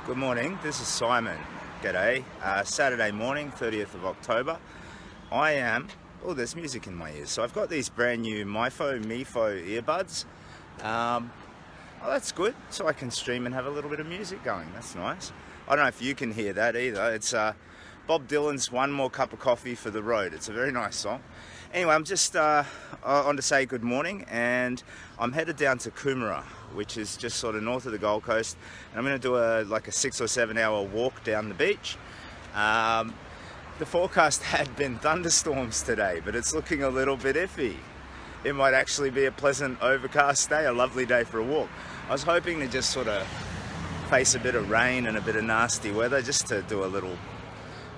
Good morning, this is Simon. G'day. Saturday morning, 30th of October. I am, oh, there's music in my ears. So I've got these brand new MeFo earbuds. Oh, that's good. So I can stream and have a little bit of music going. That's nice. I don't know if you can hear that either. It's Bob Dylan's One More Cup of Coffee for the Road. It's a very nice song. Anyway, I'm just on to say good morning, and I'm headed down to Coomera, which is just sort of north of the Gold Coast, and I'm going to do a 6 or 7 hour walk down the beach. The forecast had been thunderstorms today, but it's looking a little bit iffy. It might actually be a pleasant overcast day, a lovely day for a walk. I was hoping to just sort of face a bit of rain and a bit of nasty weather, just to do a little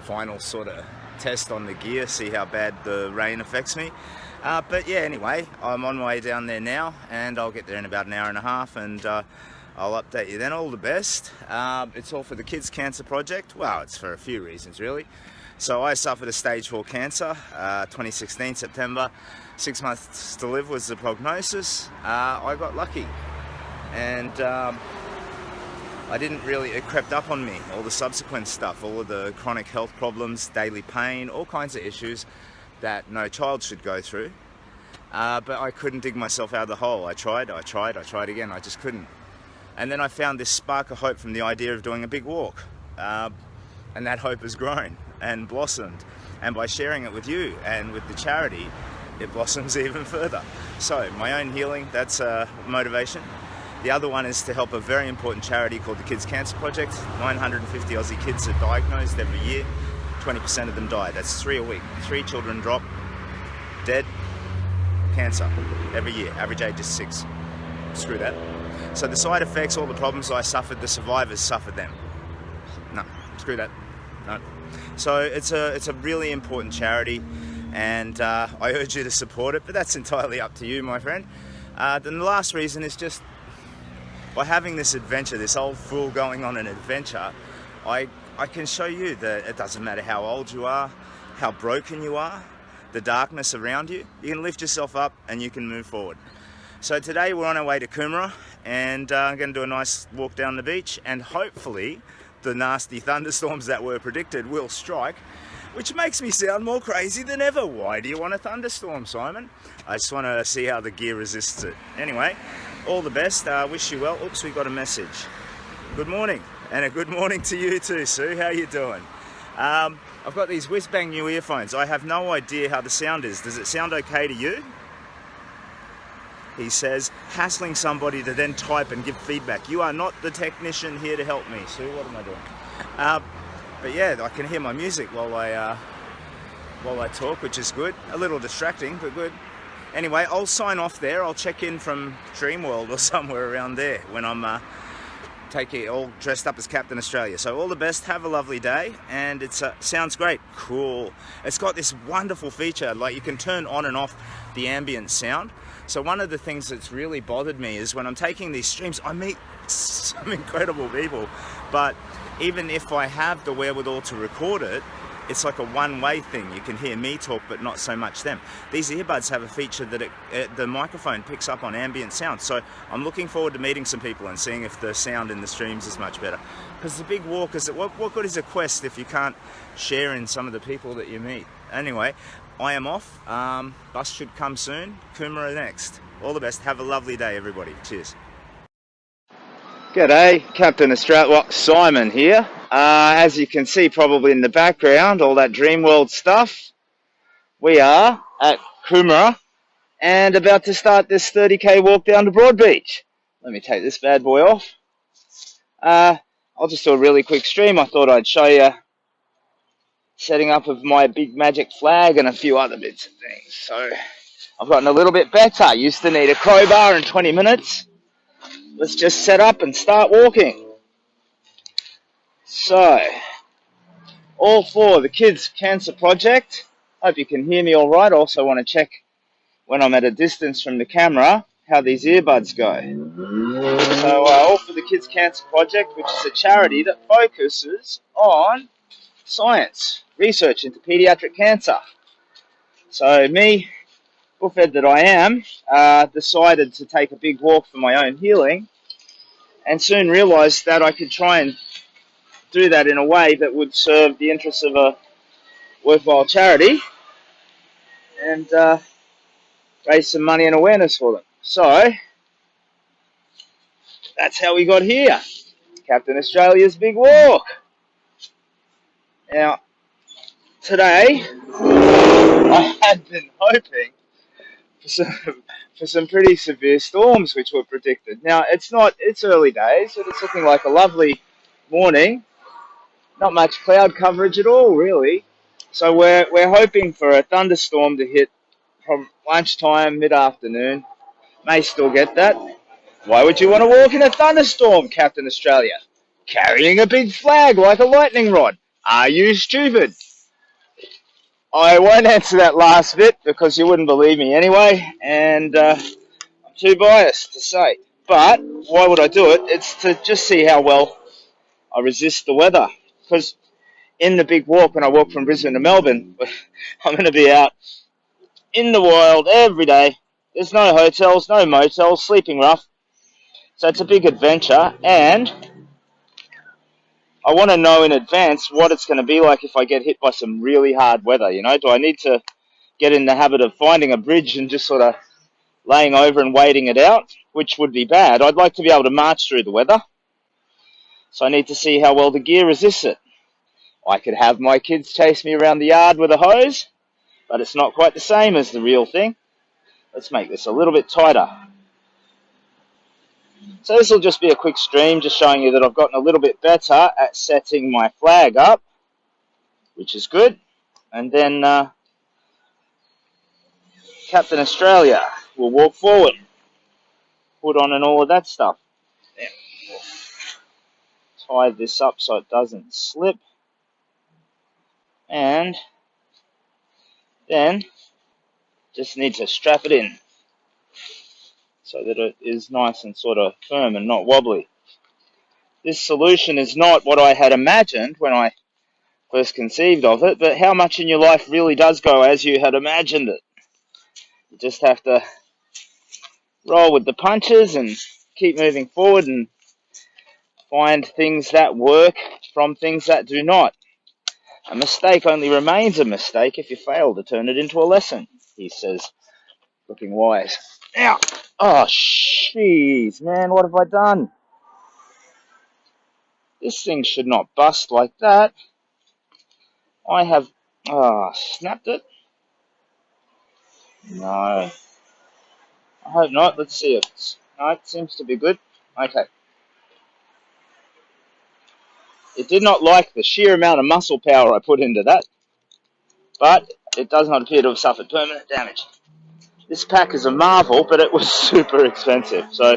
final sort of test on the gear, see how bad the rain affects me. But yeah, anyway, I'm on my way down there now, and I'll get there in about an hour and a half, and I'll update you then. All the best. It's all for the Kids Cancer Project. Well, it's for a few reasons really. So I suffered a stage 4 cancer, 2016 September. 6 months to live was the prognosis. I got lucky, and it crept up on me, all the subsequent stuff, all of the chronic health problems, daily pain, all kinds of issues that no child should go through. But I couldn't dig myself out of the hole. I tried again, I just couldn't. And then I found this spark of hope from the idea of doing a big walk. And that hope has grown and blossomed. And by sharing it with you and with the charity, it blossoms even further. So my own healing, that's motivation. The other one is to help a very important charity called the Kids Cancer Project. 950 Aussie kids are diagnosed every year. 20% of them die. That's 3 a week. 3 children drop dead, cancer, every year. Average age is 6. Screw that. So the side effects, all the problems I suffered, the survivors suffered them. No, screw that. No. So it's a really important charity, and I urge you to support it, but that's entirely up to you, my friend. Then the last reason is just, by having this adventure, this old fool going on an adventure, I can show you that it doesn't matter how old you are, how broken you are, the darkness around you, you can lift yourself up and you can move forward. So today we're on our way to Coomera, and I'm going to do a nice walk down the beach, and hopefully the nasty thunderstorms that were predicted will strike, which makes me sound more crazy than ever. Why do you want a thunderstorm, Simon? I just want to see how the gear resists it. Anyway, all the best. Wish you well. Oops, we got a message. Good morning, and a good morning to you too, Sue. How you doing? I've got these whiz-bang new earphones. I have no idea how the sound is. Does it sound okay to you? He says, hassling somebody to then type and give feedback. You are not the technician here to help me. Sue, what am I doing? But yeah, I can hear my music while I talk, which is good. A little distracting, but good. Anyway, I'll sign off there. I'll check in from Dreamworld or somewhere around there when I'm all dressed up as Captain Australia. So all the best, have a lovely day, and it sounds great. Cool. It's got this wonderful feature, like you can turn on and off the ambient sound. So one of the things that's really bothered me is when I'm taking these streams, I meet some incredible people, but even if I have the wherewithal to record it, it's like a one-way thing. You can hear me talk, but not so much them. These earbuds have a feature that the microphone picks up on ambient sound. So I'm looking forward to meeting some people and seeing if the sound in the streams is much better. Because the big walk, what good is a quest if you can't share in some of the people that you meet? Anyway, I am off. Bus should come soon. Coomera next. All the best. Have a lovely day, everybody. Cheers. G'day, Captain Australia, Simon here. As you can see probably in the background, all that Dreamworld stuff, we are at Coomera and about to start this 30k walk down to Broadbeach. Let me take this bad boy off. I'll just do a really quick stream. I thought I'd show you setting up of my big magic flag and a few other bits and things. So I've gotten a little bit better. I used to need a crowbar in 20 minutes. Let's just set up and start walking. So, all for the Kids Cancer Project. Hope you can hear me all right. Also want to check when I'm at a distance from the camera how these earbuds go. So, all for the Kids Cancer Project, which is a charity that focuses on science, research into pediatric cancer. So me, bullfed that I am, decided to take a big walk for my own healing, and soon realised that I could try and do that in a way that would serve the interests of a worthwhile charity and raise some money and awareness for them. So that's how we got here. Captain Australia's Big Walk. Now, today, I had been hoping for some pretty severe storms which were predicted. Now, it's early days, but it's looking like a lovely morning. Not much cloud coverage at all, really. So we're hoping for a thunderstorm to hit from lunchtime, mid-afternoon. May still get that. Why would you want to walk in a thunderstorm, Captain Australia? Carrying a big flag like a lightning rod. Are you stupid? I won't answer that last bit because you wouldn't believe me anyway, and I'm too biased to say. But why would I do it? It's to just see how well I resist the weather. Because in the Big Walk, when I walk from Brisbane to Melbourne, I'm going to be out in the wild every day. There's no hotels, no motels, sleeping rough. So it's a big adventure, and I want to know in advance what it's going to be like if I get hit by some really hard weather. You know, do I need to get in the habit of finding a bridge and just sort of laying over and waiting it out, which would be bad. I'd like to be able to march through the weather, so I need to see how well the gear resists it. I could have my kids chase me around the yard with a hose, but it's not quite the same as the real thing. Let's make this a little bit tighter. So this will just be a quick stream, just showing you that I've gotten a little bit better at setting my flag up, which is good. And then Captain Australia will walk forward, put on and all of that stuff. Tie this up so it doesn't slip. And then just need to strap it in so that it is nice and sort of firm and not wobbly. This solution is not what I had imagined when I first conceived of it, but how much in your life really does go as you had imagined it. You just have to roll with the punches and keep moving forward and find things that work from things that do not. A mistake only remains a mistake if you fail to turn it into a lesson, he says, looking wise. Now, oh, jeez, man, what have I done? This thing should not bust like that. I have, snapped it? No. I hope not. Let's see if it's, no, it seems to be good. Okay. It did not like the sheer amount of muscle power I put into that, but it does not appear to have suffered permanent damage. This pack is a marvel, but it was super expensive. So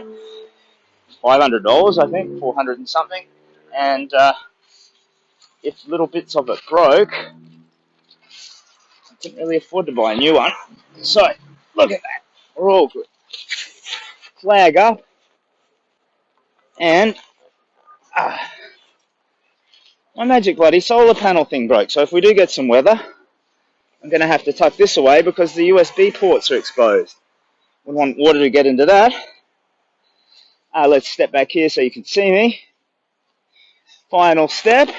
$500, I think, 400 and something. And if little bits of it broke, I couldn't really afford to buy a new one. So look at that. We're all good. Flag up. And my magic bloody solar panel thing broke. So if we do get some weather, I'm going to have to tuck this away because the USB ports are exposed. Wouldn't want water to get into that. Let's step back here so you can see me. Final step.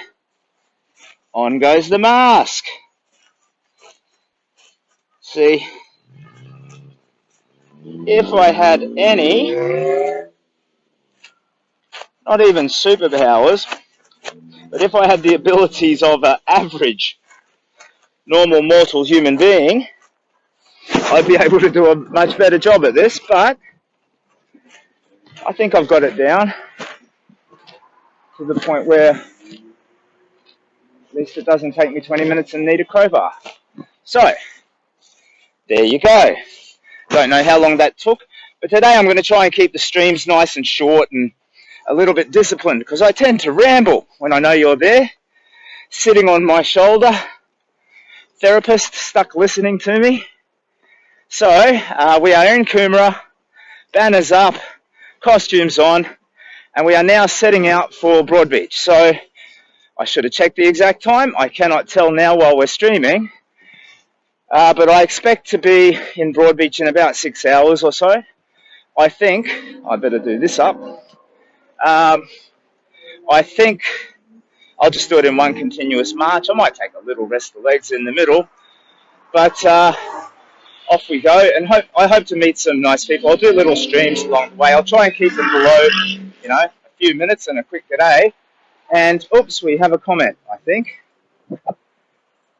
On goes the mask. See, if I had any, not even superpowers, but if I had the abilities of an average, normal, mortal human being, I'd be able to do a much better job at this, but I think I've got it down to the point where at least it doesn't take me 20 minutes and need a crowbar. So, there you go. Don't know how long that took, but today I'm going to try and keep the streams nice and short and a little bit disciplined because I tend to ramble when I know you're there, sitting on my shoulder, therapist stuck listening to me. So, we are in Coomera, banners up, costumes on, and we are now setting out for Broadbeach. So, I should have checked the exact time. I cannot tell now while we're streaming, but I expect to be in Broadbeach in about 6 hours or so. I think, I better do this up. I think I'll just do it in one continuous march. I might take a little rest of the legs in the middle, but off we go. And I hope to meet some nice people. I'll do little streams along the way. I'll try and keep them below, a few minutes and a quick g'day. And oops, we have a comment, I think.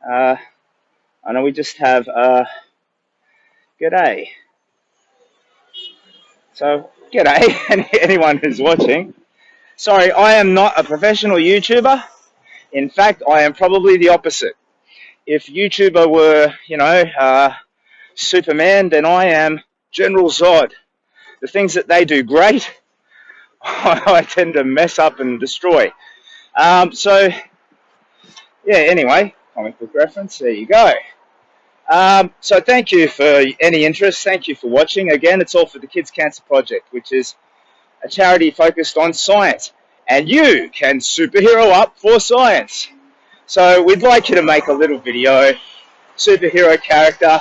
I know we just have g'day. So g'day, anyone who's watching. Sorry, I am not a professional YouTuber. In fact, I am probably the opposite. If YouTuber were, Superman, then I am General Zod. The things that they do great, I tend to mess up and destroy. Anyway, comic book reference, there you go. So thank you for any interest. Thank you for watching. Again, it's all for the Kids Cancer Project, which is a charity focused on science. And you can superhero up for science. So we'd like you to make a little video, superhero character,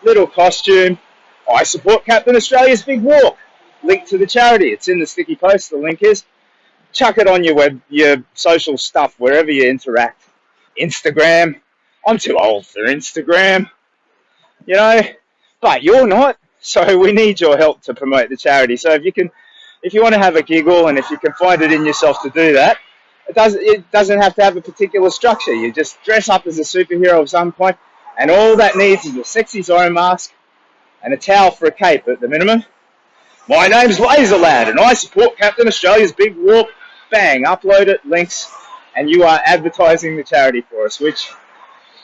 little costume. I support Captain Australia's Big Walk. Link to the charity. It's in the sticky post, the link is. Chuck it on your social stuff, wherever you interact. Instagram. I'm too old for Instagram. But you're not. So we need your help to promote the charity. So if you want to have a giggle and if you can find it in yourself to do that, it doesn't have to have a particular structure. You just dress up as a superhero of some point, and all that needs is a sexy Zorro mask and a towel for a cape at the minimum. My name's Laserlad, and I support Captain Australia's Big Walk. Bang, upload it, links, and you are advertising the charity for us, which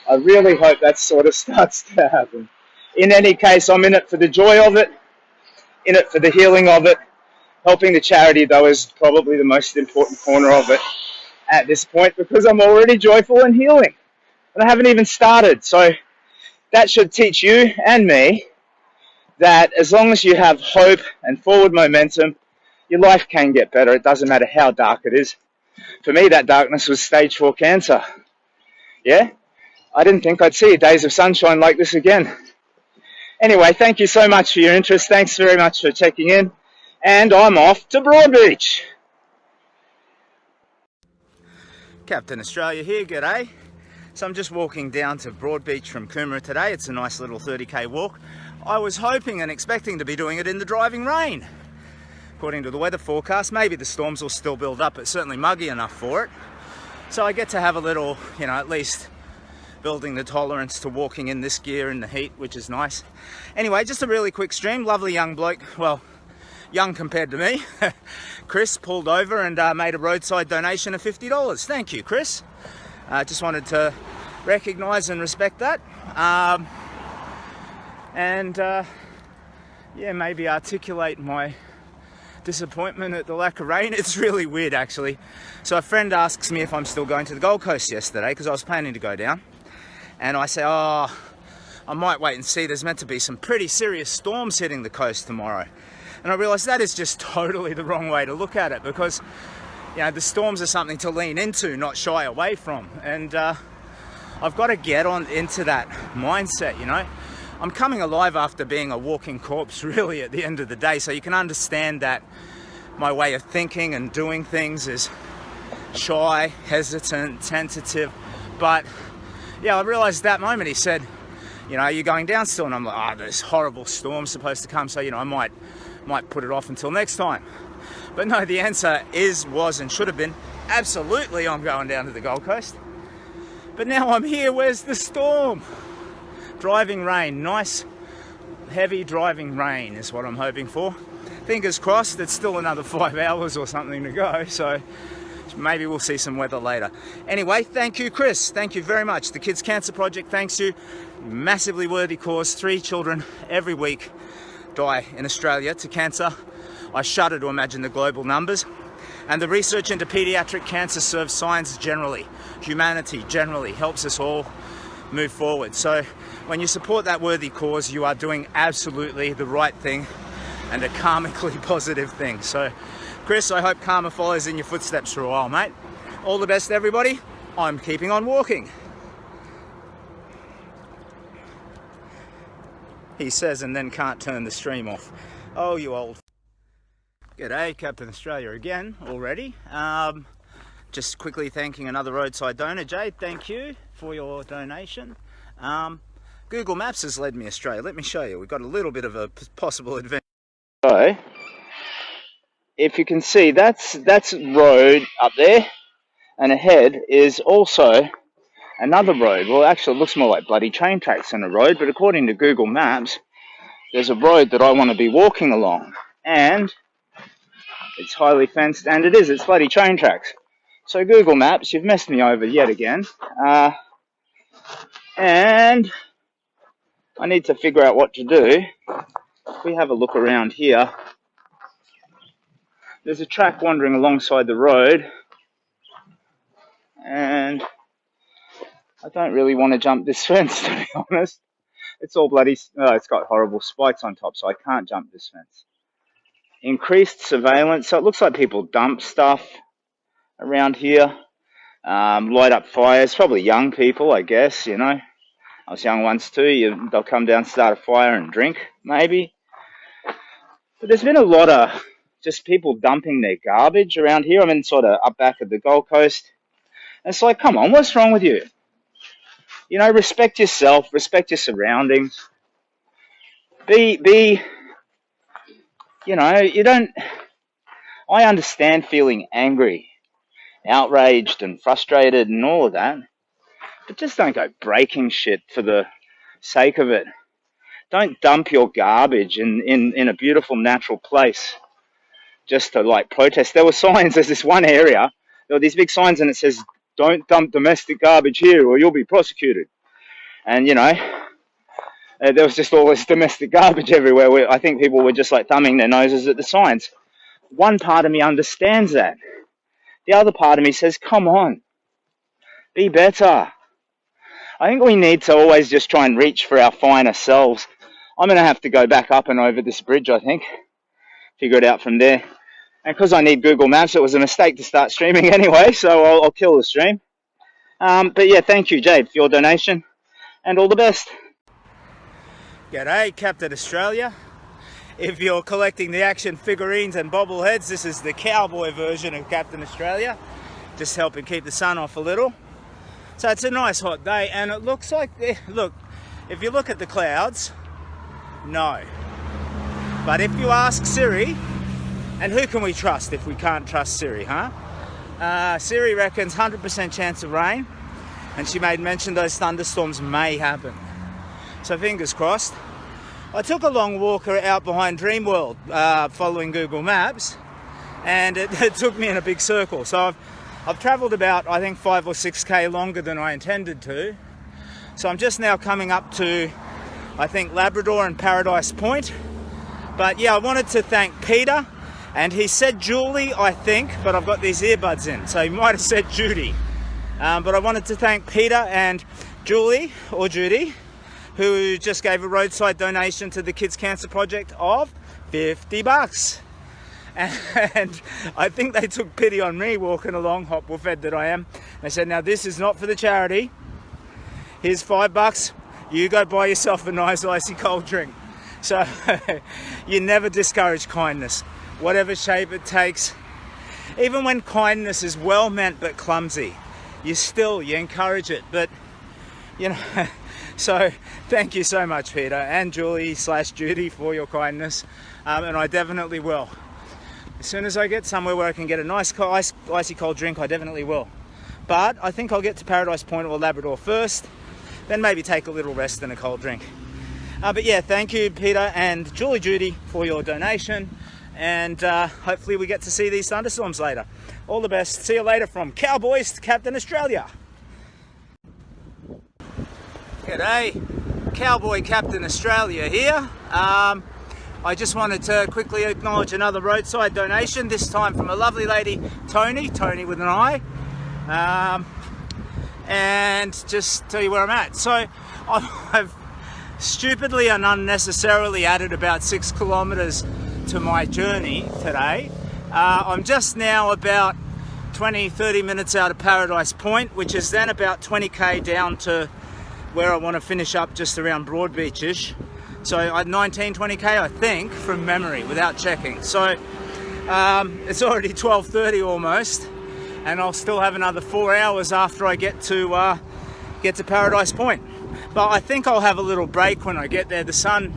I really hope that sort of starts to happen. In any case, I'm in it for the joy of it, in it for the healing of it. Helping the charity, though, is probably the most important corner of it at this point, because I'm already joyful and healing. And I haven't even started. So that should teach you and me that as long as you have hope and forward momentum, your life can get better. It doesn't matter how dark it is. For me, that darkness was stage 4 cancer. Yeah? I didn't think I'd see days of sunshine like this again. Anyway, thank you so much for your interest. Thanks very much for checking in. And I'm off to Broadbeach. Captain Australia here, g'day. So I'm just walking down to Broadbeach from Coomera today. It's a nice little 30k walk. I was hoping and expecting to be doing it in the driving rain. According to the weather forecast, maybe the storms will still build up. It's certainly muggy enough for it. So I get to have a little, at least building the tolerance to walking in this gear in the heat, which is nice. Anyway, just a really quick stream. Lovely young bloke, well, young compared to me. Chris pulled over and made a roadside donation of $50. Thank you, Chris. Just wanted to recognise and respect that. Maybe articulate my disappointment at the lack of rain. It's really weird, actually. So a friend asks me if I'm still going to the Gold Coast yesterday, because I was planning to go down. And I say, I might wait and see. There's meant to be some pretty serious storms hitting the coast tomorrow. And I realised that is just totally the wrong way to look at it, because the storms are something to lean into, not shy away from. And I've got to get into that mindset, I'm coming alive after being a walking corpse, really, at the end of the day. So you can understand that my way of thinking and doing things is shy, hesitant, tentative. But I realised that moment he said, are you going down still? And I'm like, this horrible storm's supposed to come, so I might put it off until next time. But no, the answer was and should have been, absolutely I'm going down to the Gold Coast. But now I'm here, where's the storm? Driving rain, nice heavy driving rain is what I'm hoping for. Fingers crossed, it's still another 5 hours or something to go, so maybe we'll see some weather later. Anyway, thank you, Chris. Thank you very much. The Kids Cancer Project thanks you. Massively worthy cause. 3 children every week die in Australia to cancer. I shudder to imagine the global numbers. And the research into paediatric cancer serves science generally, humanity generally, helps us all move forward. So when you support that worthy cause, you are doing absolutely the right thing and a karmically positive thing. So Chris, I hope karma follows in your footsteps for a while, mate. All the best, everybody. I'm keeping on walking. He says, and then can't turn the stream off. Oh, you old. G'day, Captain Australia again already. just quickly thanking another roadside donor. Jade, thank you for your donation. Google Maps has led me astray. Let me show you. We've got a little bit of a possible adventure. So, if you can see, that's road up there, and ahead is also another road. Well, actually, it looks more like bloody train tracks than a road, but according to Google Maps, there's a road that I want to be walking along, and it's highly fenced, and it's bloody train tracks. So Google Maps, you've messed me over yet again, and I need to figure out what to do. If we have a look around here, there's a track wandering alongside the road, and I don't really want to jump this fence, to be honest. It's all bloody, it's got horrible spikes on top, so I can't jump this fence. Increased surveillance, so it looks like people dump stuff around here, light up fires, probably young people, I guess, you know. I was young once too. They'll come down, start a fire and drink, maybe. But there's been a lot of just people dumping their garbage around here. I'm in sort of up back at the Gold Coast. And it's like, come on, what's wrong with you? You know, respect yourself, respect your surroundings. Be, you know, I understand feeling angry, outraged and frustrated and all of that. But just don't go breaking shit for the sake of it. Don't dump your garbage in a beautiful natural place just to like protest. There were signs, there's this one area, there were these big signs and it says, don't dump domestic garbage here or you'll be prosecuted. And you know, there was just all this domestic garbage everywhere where I think people were just like thumbing their noses at the signs. One part of me understands that. The other part of me says, come on, be better. I think we need to always just try and reach for our finer selves. I'm going to have to go back up and over this bridge, I think. Figure it out from there. And because I need Google Maps, it was a mistake to start streaming anyway, so I'll kill the stream. But yeah, thank you, Jade, for your donation. And all the best. G'day, Captain Australia. If you're collecting the action figurines and bobbleheads, this is the cowboy version of Captain Australia. Just helping keep the sun off a little. So it's a nice hot day and it looks like, look, if you look at the clouds, no. But if you ask Siri, and who can we trust if we can't trust Siri, huh? Siri reckons 100% chance of rain, and she made mention those thunderstorms may happen. So fingers crossed. I took a long walk out behind Dreamworld following Google Maps, and it took me in a big circle. So I've travelled about, I think, 5 or 6k longer than I intended to. So I'm just now coming up to, I think, Labrador and Paradise Point. But yeah, I wanted to thank Peter, and he said Julie, I think, but I've got these earbuds in, so he might have said Judy. But I wanted to thank Peter and Julie, or Judy, who just gave a roadside donation to the Kids Cancer Project of $50. And I think they took pity on me walking along, hot bullfed that I am. They said, now this is not for the charity. Here's $5. You go buy yourself a nice icy cold drink. So you never discourage kindness, whatever shape it takes. Even when kindness is well meant but clumsy, you encourage it. But you know, so thank you so much, Peter and Julie/Judy, for your kindness. And I definitely will. As soon as I get somewhere where I can get a nice icy cold drink, I definitely will. But I think I'll get to Paradise Point or Labrador first, then maybe take a little rest and a cold drink. But yeah, thank you, Peter and Judy, for your donation. And hopefully we get to see these thunderstorms later. All the best. See you later from Cowboys to Captain Australia. G'day, Cowboy Captain Australia here. I just wanted to quickly acknowledge another roadside donation, this time from a lovely lady, Tony with an I, and just tell you where I'm at. So I've stupidly and unnecessarily added about 6 kilometers to my journey today. I'm just now about 20-30 minutes out of Paradise Point, which is then about 20k down to where I want to finish up, just around Broadbeach-ish. So at 19-20k, I think, from memory, without checking. So it's already 12:30 almost, and I'll still have another 4 hours after I get to Paradise Point. But I think I'll have a little break when I get there. The sun,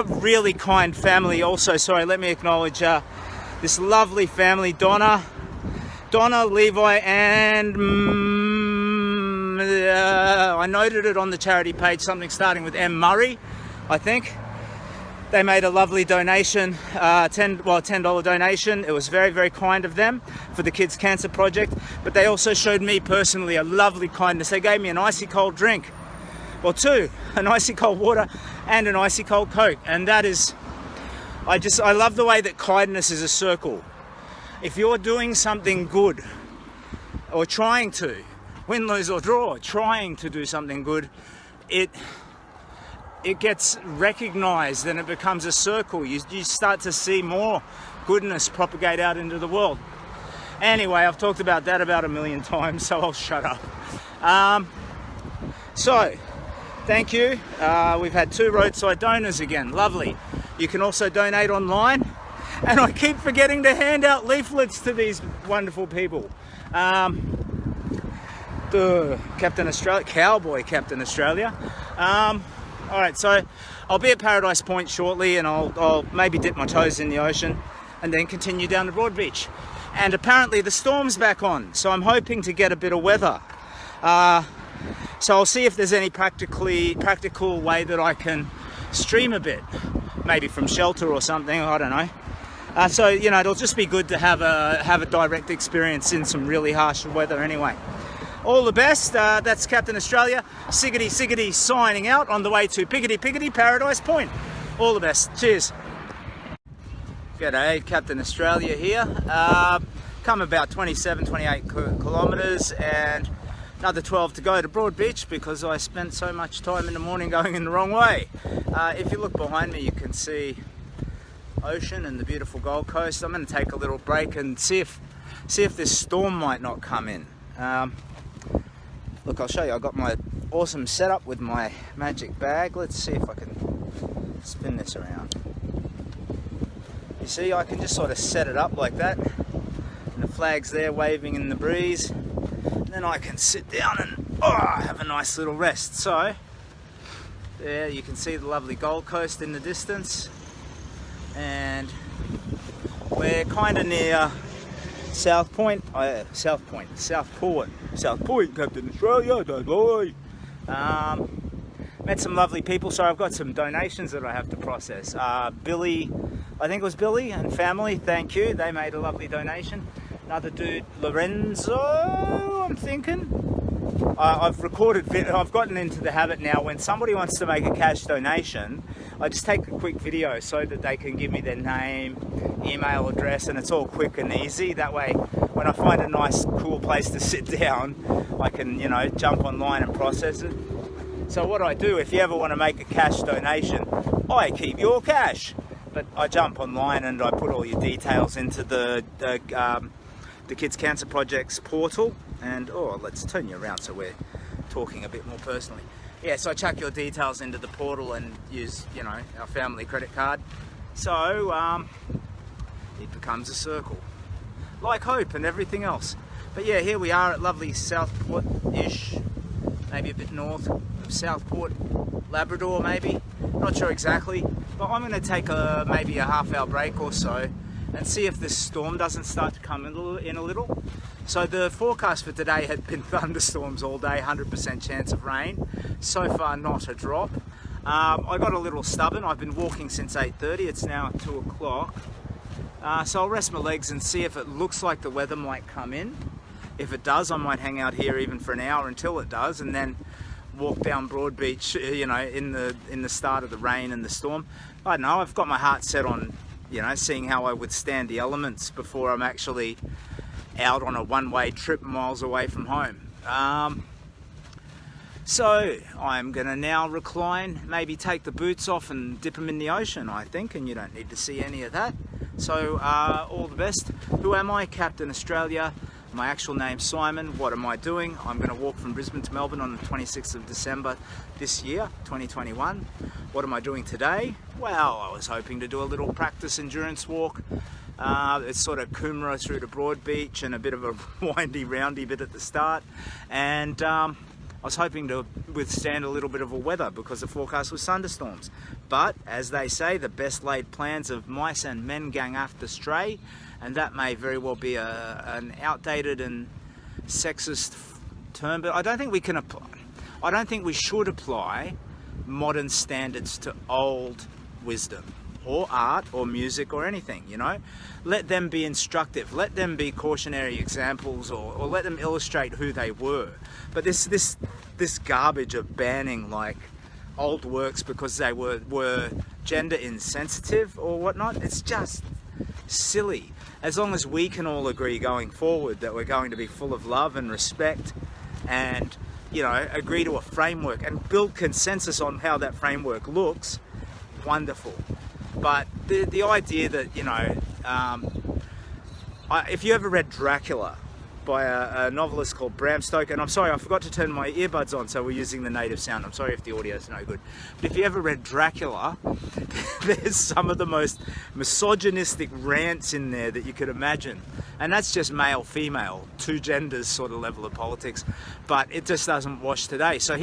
really kind family also. Sorry, let me acknowledge this lovely family, Donna, Levi, and I noted it on the charity page, something starting with M. Murray, I think. They made a lovely donation, $10 donation. It was very, very kind of them for the Kids Cancer Project. But they also showed me personally a lovely kindness. They gave me an icy cold drink, or two, an icy cold water and an icy cold Coke. And that is, I love the way that kindness is a circle. If you're doing something good, or trying to, win, lose or draw, trying to do something good, it gets recognized and it becomes a circle. You start to see more goodness propagate out into the world. Anyway, I've talked about that about 1,000,000 times, so I'll shut up. So, thank you. We've had 2 roadside donors again. Lovely. You can also donate online. And I keep forgetting to hand out leaflets to these wonderful people. Captain Australia, Cowboy Captain Australia. Alright, so I'll be at Paradise Point shortly, and I'll maybe dip my toes in the ocean and then continue down to Broadbeach. And apparently the storm's back on, so I'm hoping to get a bit of weather. So I'll see if there's any practical way that I can stream a bit, maybe from shelter or something, I don't know. So, you know, it'll just be good to have a direct experience in some really harsh weather anyway. All the best. That's Captain Australia, Siggity signing out on the way to Piggity Paradise Point. All the best. Cheers. G'day, Captain Australia here. Come about 27-28 kilometres and another 12 to go to Broadbeach because I spent so much time in the morning going in the wrong way. If you look behind me, you can see ocean and the beautiful Gold Coast. I'm going to take a little break and see if this storm might not come in. Look, I'll show you. I've got my awesome setup with my magic bag. Let's see if I can spin this around. You see, I can just sort of set it up like that, and the flag's there waving in the breeze, and then I can sit down and have a nice little rest. So there you can see the lovely Gold Coast in the distance, and we're kind of near South Point, Captain Australia, don't worry. Met some lovely people, so I've got some donations that I have to process. Billy, I think it was Billy and family, thank you, they made a lovely donation. Another dude, Lorenzo, I'm thinking. I've gotten into the habit now, when somebody wants to make a cash donation, I just take a quick video so that they can give me their name, email address, and it's all quick and easy. That way, when I find a nice, cool place to sit down, I can, you know, jump online and process it. So what I do, if you ever want to make a cash donation, I keep your cash. But I jump online and I put all your details into the Kids Cancer Project's portal. And, let's turn you around so we're talking a bit more personally. Yeah, so I chuck your details into the portal and use, you know, our family credit card. So, it becomes a circle. Like hope and everything else. But yeah, here we are at lovely Southport-ish, maybe a bit north of Southport, Labrador maybe, not sure exactly. But I'm going to take maybe a half-hour break or so and see if this storm doesn't start to come in a little. So the forecast for today had been thunderstorms all day, 100% chance of rain. So far not a drop. I got a little stubborn. I've been walking since 8:30, it's now 2 o'clock. So I'll rest my legs and see if it looks like the weather might come in. If it does, I might hang out here even for an hour until it does, and then walk down Broadbeach, you know, in the start of the rain and the storm. I don't know, I've got my heart set on, you know, seeing how I withstand the elements before I'm actually out on a one-way trip miles away from home. So I'm gonna now recline, maybe take the boots off and dip them in the ocean, I think, and you don't need to see any of that. So all the best. Who am I? Captain Australia. My actual name's Simon. What am I doing? I'm going to walk from Brisbane to Melbourne on the 26th of December this year, 2021. What am I doing today? Well, I was hoping to do a little practice endurance walk It's sort of Coomera through to Broadbeach and a bit of a windy roundy bit at the start, and I was hoping to withstand a little bit of a weather because the forecast was thunderstorms. But as they say, the best laid plans of mice and men gang after stray, and that may very well be an outdated and sexist term, but I don't think we can apply. I don't think we should apply modern standards to old wisdom or art or music or anything, you know. Let them be instructive, let them be cautionary examples, or let them illustrate who they were. But this garbage of banning like old works because they were gender insensitive or whatnot, it's just silly. As long as we can all agree going forward that we're going to be full of love and respect, and, you know, agree to a framework and build consensus on how that framework looks, wonderful. But the idea that, you know, if you ever read Dracula by a novelist called Bram Stoker, and I'm sorry, I forgot to turn my earbuds on, so we're using the native sound. I'm sorry if the audio is no good. But if you ever read Dracula, there's some of the most misogynistic rants in there that you could imagine. And that's just male-female, two genders sort of level of politics. But it just doesn't wash today. So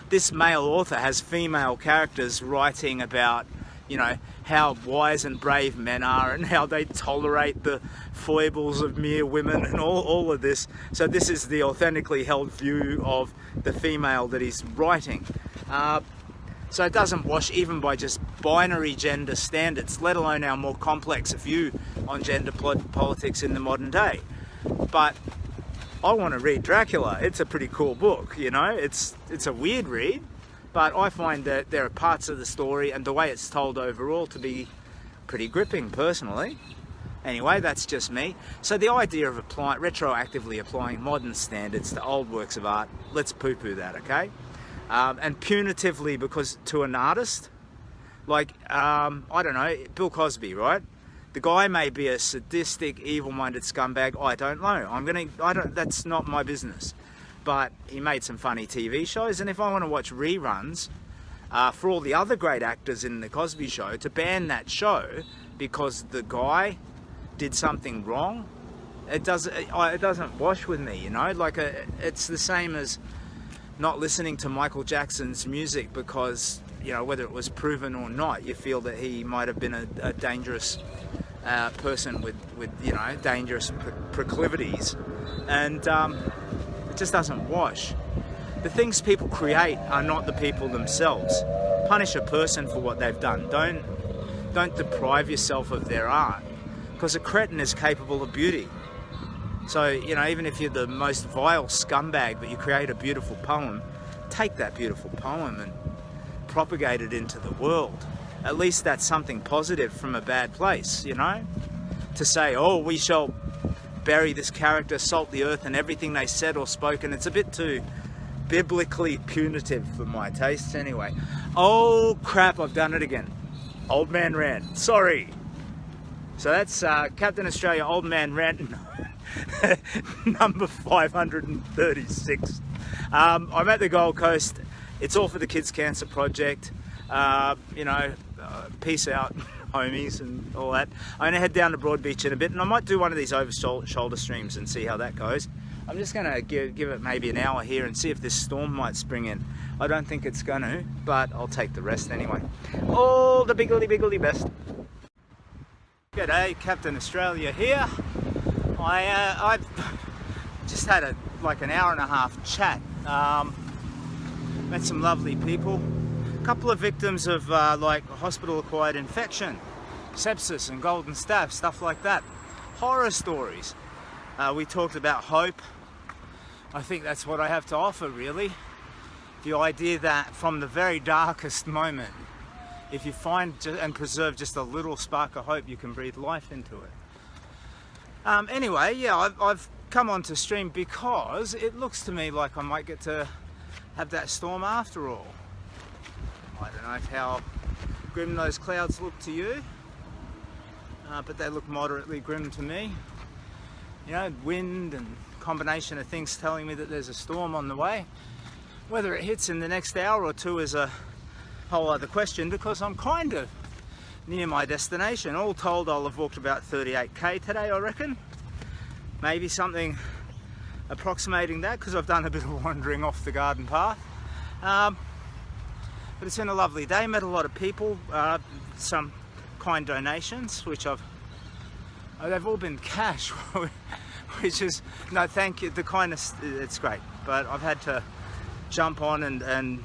this male author has female characters writing about, you know, how wise and brave men are and how they tolerate the foibles of mere women and all of this. So this is the authentically held view of the female that he's writing. So it doesn't wash even by just binary gender standards, let alone our more complex view on gender politics in the modern day. But I want to read Dracula. It's a pretty cool book, you know. It's a weird read, but I find that there are parts of the story and the way it's told overall to be pretty gripping, personally. Anyway, that's just me. So the idea of retroactively applying modern standards to old works of art, let's poo-poo that, okay? And punitively, because to an artist, like, I don't know, Bill Cosby, right? The guy may be a sadistic, evil-minded scumbag. I don't know. That's not my business. But he made some funny TV shows, and if I want to watch reruns for all the other great actors in the Cosby Show, to ban that show because the guy did something wrong, it doesn't wash with me, you know. Like it's the same as not listening to Michael Jackson's music because, you know, whether it was proven or not, you feel that he might have been a dangerous person with you know, dangerous proclivities, and it just doesn't wash. The things people create are not the people themselves. Punish a person for what they've done. Don't deprive yourself of their art, because a cretin is capable of beauty. So, you know, even if you're the most vile scumbag but you create a beautiful poem, take that beautiful poem and propagate it into the world. At least that's something positive from a bad place, you know? To say, oh, we shall bury this character, salt the earth, and everything they said or spoken, it's a bit too biblically punitive for my tastes anyway. Oh crap, I've done it again. Old man rant, sorry. So that's Captain Australia Old Man Rant number 536. I'm at the Gold Coast. It's all for the Kids Cancer Project. You know, peace out, homies, and all that. I'm going to head down to Broadbeach in a bit, and I might do one of these over shoulder streams and see how that goes. I'm just going to give it maybe an hour here and see if this storm might spring in. I don't think it's going to, but I'll take the rest anyway. All the biggly best. G'day, Captain Australia here. I've just had an hour and a half chat. Met some lovely people. A couple of victims of like hospital-acquired infection, sepsis and golden staph, stuff like that. Horror stories. We talked about hope. I think that's what I have to offer, really. The idea that from the very darkest moment, if you find and preserve just a little spark of hope, you can breathe life into it. Anyway, yeah, I've come on to stream because it looks to me like I might get to have that storm after all. I don't know how grim those clouds look to you, but they look moderately grim to me. You know, wind and combination of things telling me that there's a storm on the way. Whether it hits in the next hour or two is a whole other question, because I'm kind of near my destination. All told, I'll have walked about 38k today, I reckon. Maybe something approximating that, because I've done a bit of wandering off the garden path. But it's been a lovely day. Met a lot of people, some kind donations, which they've all been cash, which is, no thank you, the kindness, it's great. But I've had to jump on and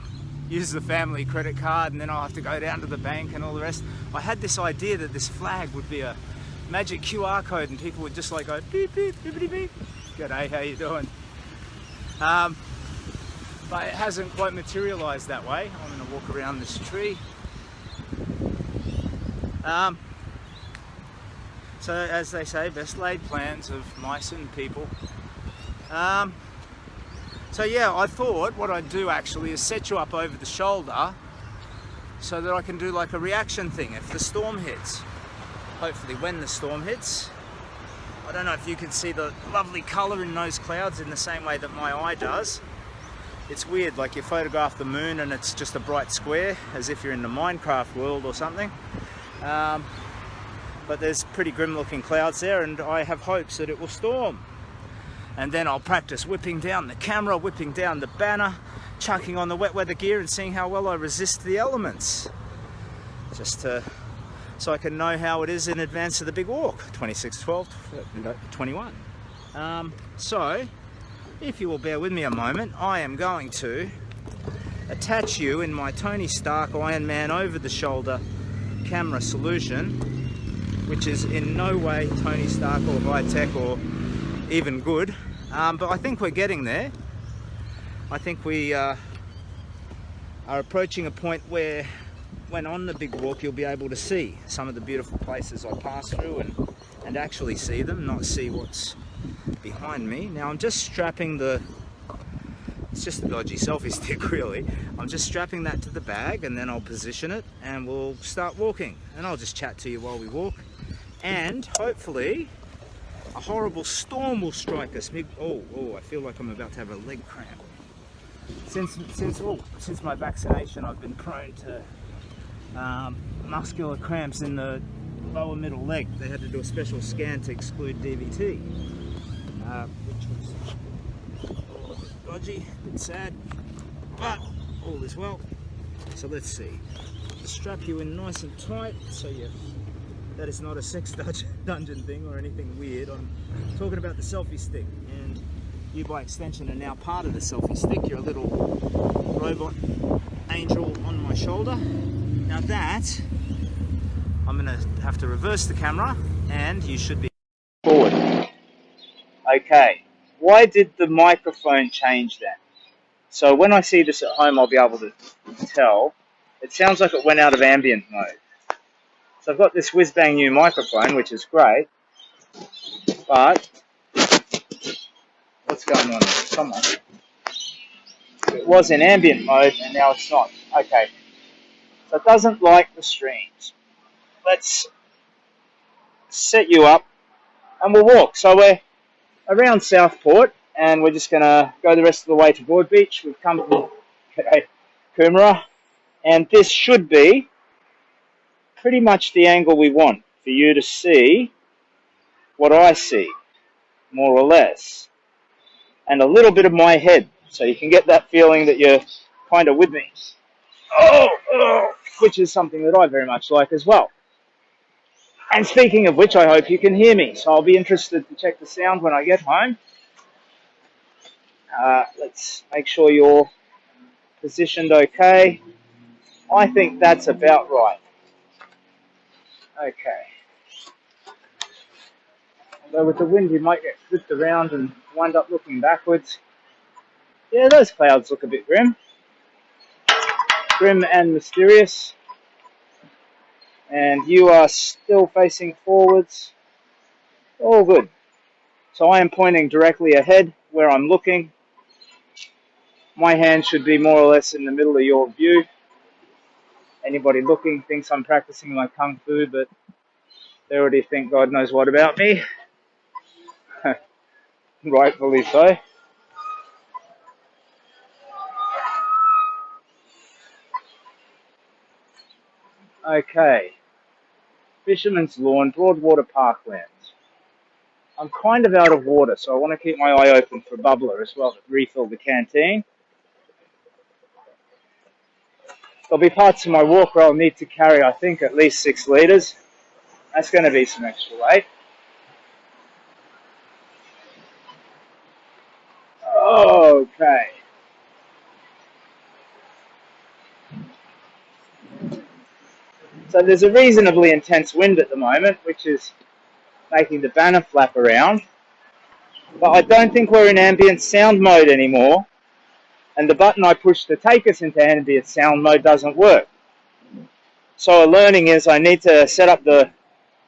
use the family credit card, and then I'll have to go down to the bank and all the rest. I had this idea that this flag would be a magic QR code and people would just like go beep beep beep beep. G'day, how you doing? But it hasn't quite materialized that way. I'm going to walk around this tree. So as they say, best laid plans of mice and people. So yeah, I thought what I'd do actually is set you up over the shoulder so that I can do like a reaction thing if the storm hits. Hopefully when the storm hits. I don't know if you can see the lovely colour in those clouds in the same way that my eye does. It's weird, like you photograph the moon and it's just a bright square, as if you're in the Minecraft world or something. But there's pretty grim looking clouds there, and I have hopes that it will storm. And then I'll practice whipping down the camera, whipping down the banner, chucking on the wet weather gear and seeing how well I resist the elements. So I can know how it is in advance of the big walk, 26/12/21. So, if you will bear with me a moment, I am going to attach you in my Tony Stark Iron Man over the shoulder camera solution, which is in no way Tony Stark or high tech or even good, but I think we're getting there. I think we are approaching a point where when on the big walk you'll be able to see some of the beautiful places I pass through and actually see them, not see what's behind me. Now I'm just strapping it's just a dodgy selfie stick really. I'm just strapping that to the bag and then I'll position it and we'll start walking, and I'll just chat to you while we walk, and hopefully a horrible storm will strike us. Oh, I feel like I'm about to have a leg cramp. Since my vaccination, I've been prone to muscular cramps in the lower middle leg. They had to do a special scan to exclude DVT, which was a bit dodgy, a bit sad, but all is well. So let's see. Just strap you in nice and tight so that is not a sex dungeon thing or anything weird. I'm talking about the selfie stick, and you by extension are now part of the selfie stick. You're a little robot angel on my shoulder. Now that, I'm going to have to reverse the camera and you should be forward. Okay, why did the microphone change then? So when I see this at home I'll be able to tell. It sounds like it went out of ambient mode. So I've got this whiz-bang new microphone, which is great, but what's going on here? Come on. It was in ambient mode and now it's not. Okay. So it doesn't like the streams. Let's set you up and we'll walk. So we're around Southport and we're just going to go the rest of the way to Broadbeach. We've come to Coomera, and this should be pretty much the angle we want for you to see what I see, more or less, and a little bit of my head, so you can get that feeling that you're kind of with me. Which is something that I very much like as well. And speaking of which, I hope you can hear me, so I'll be interested to check the sound when I get home. Let's make sure you're positioned okay. I think that's about right. Okay. Although with the wind you might get flipped around and wind up looking backwards. Yeah, those clouds look a bit grim. Grim and mysterious. And you are still facing forwards. All good. So I am pointing directly ahead where I'm looking. My hand should be more or less in the middle of your view. Anybody looking thinks I'm practicing my kung fu, but they already think God knows what about me. Rightfully so. Okay. Fisherman's Lawn, Broadwater Parklands. I'm kind of out of water, so I want to keep my eye open for bubbler as well to refill the canteen. There'll be parts of my walk where I'll need to carry, I think, at least 6 litres. That's going to be some extra weight. Okay. So there's a reasonably intense wind at the moment, which is making the banner flap around. But I don't think we're in ambient sound mode anymore. And the button I push to take us into ambient sound mode doesn't work. So a learning is I need to set up the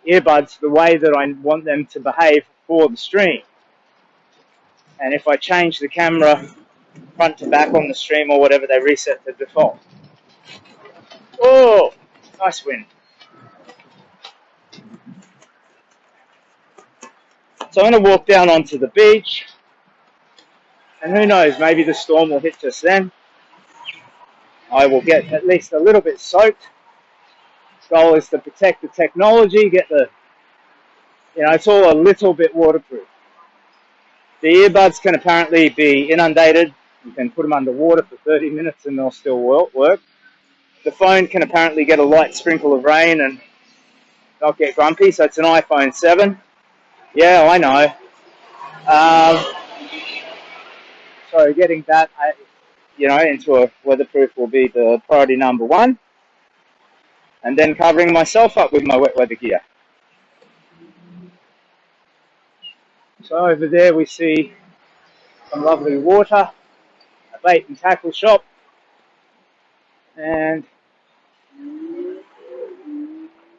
earbuds the way that I want them to behave for the stream. And if I change the camera front to back on the stream or whatever, they reset the default. Oh, nice wind. So I'm going to walk down onto the beach. And who knows, maybe the storm will hit just then. I will get at least a little bit soaked. The goal is to protect the technology, get the, it's all a little bit waterproof. The earbuds can apparently be inundated. You can put them underwater for 30 minutes and they'll still work. The phone can apparently get a light sprinkle of rain and not get grumpy, so it's an iPhone 7. Yeah, I know. So getting that, into a weatherproof will be the priority number 1. And then covering myself up with my wet weather gear. So over there we see some lovely water, a bait and tackle shop, and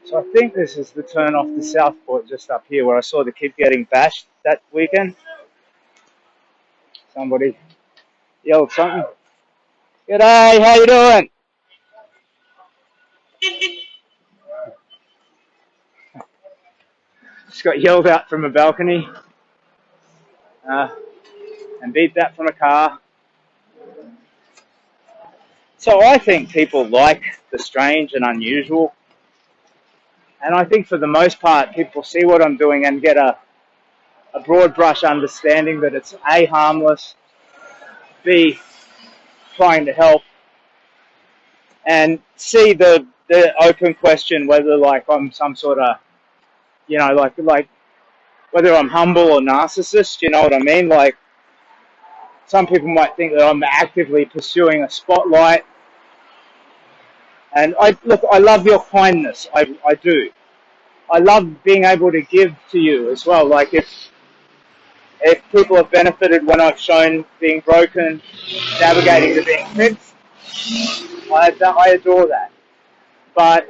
so I think this is the turn off the Southport just up here where I saw the kid getting bashed that weekend. Somebody yelled something. G'day, how you doing? Just got yelled out from a balcony and beat that from a car. So I think people like the strange and unusual. And I think for the most part, people see what I'm doing and get a broad brush understanding that it's A, harmless, B, trying to help, and C, the open question whether I'm some sort of, like whether I'm humble or narcissist, you know what I mean? Like, some people might think that I'm actively pursuing a spotlight. And I love your kindness. I do. I love being able to give to you as well. Like if people have benefited when I've shown being broken, navigating to being fixed, I adore that. But,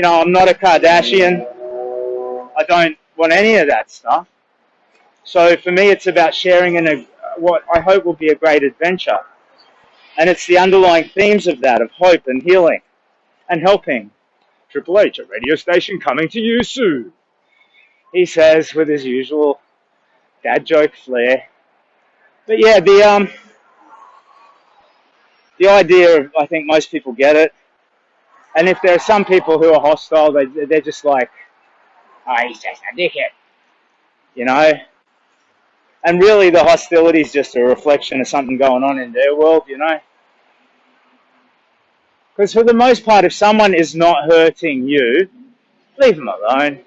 I'm not a Kardashian. I don't want any of that stuff. So for me, it's about sharing in what I hope will be a great adventure. And it's the underlying themes of that, of hope and healing and helping. Triple H, a radio station coming to you soon, he says with his usual dad joke flair. But yeah, the idea of, I think most people get it. And if there are some people who are hostile, they're just like, oh, he's just a dickhead, And really the hostility is just a reflection of something going on in their world, Because for the most part, if someone is not hurting you, leave them alone,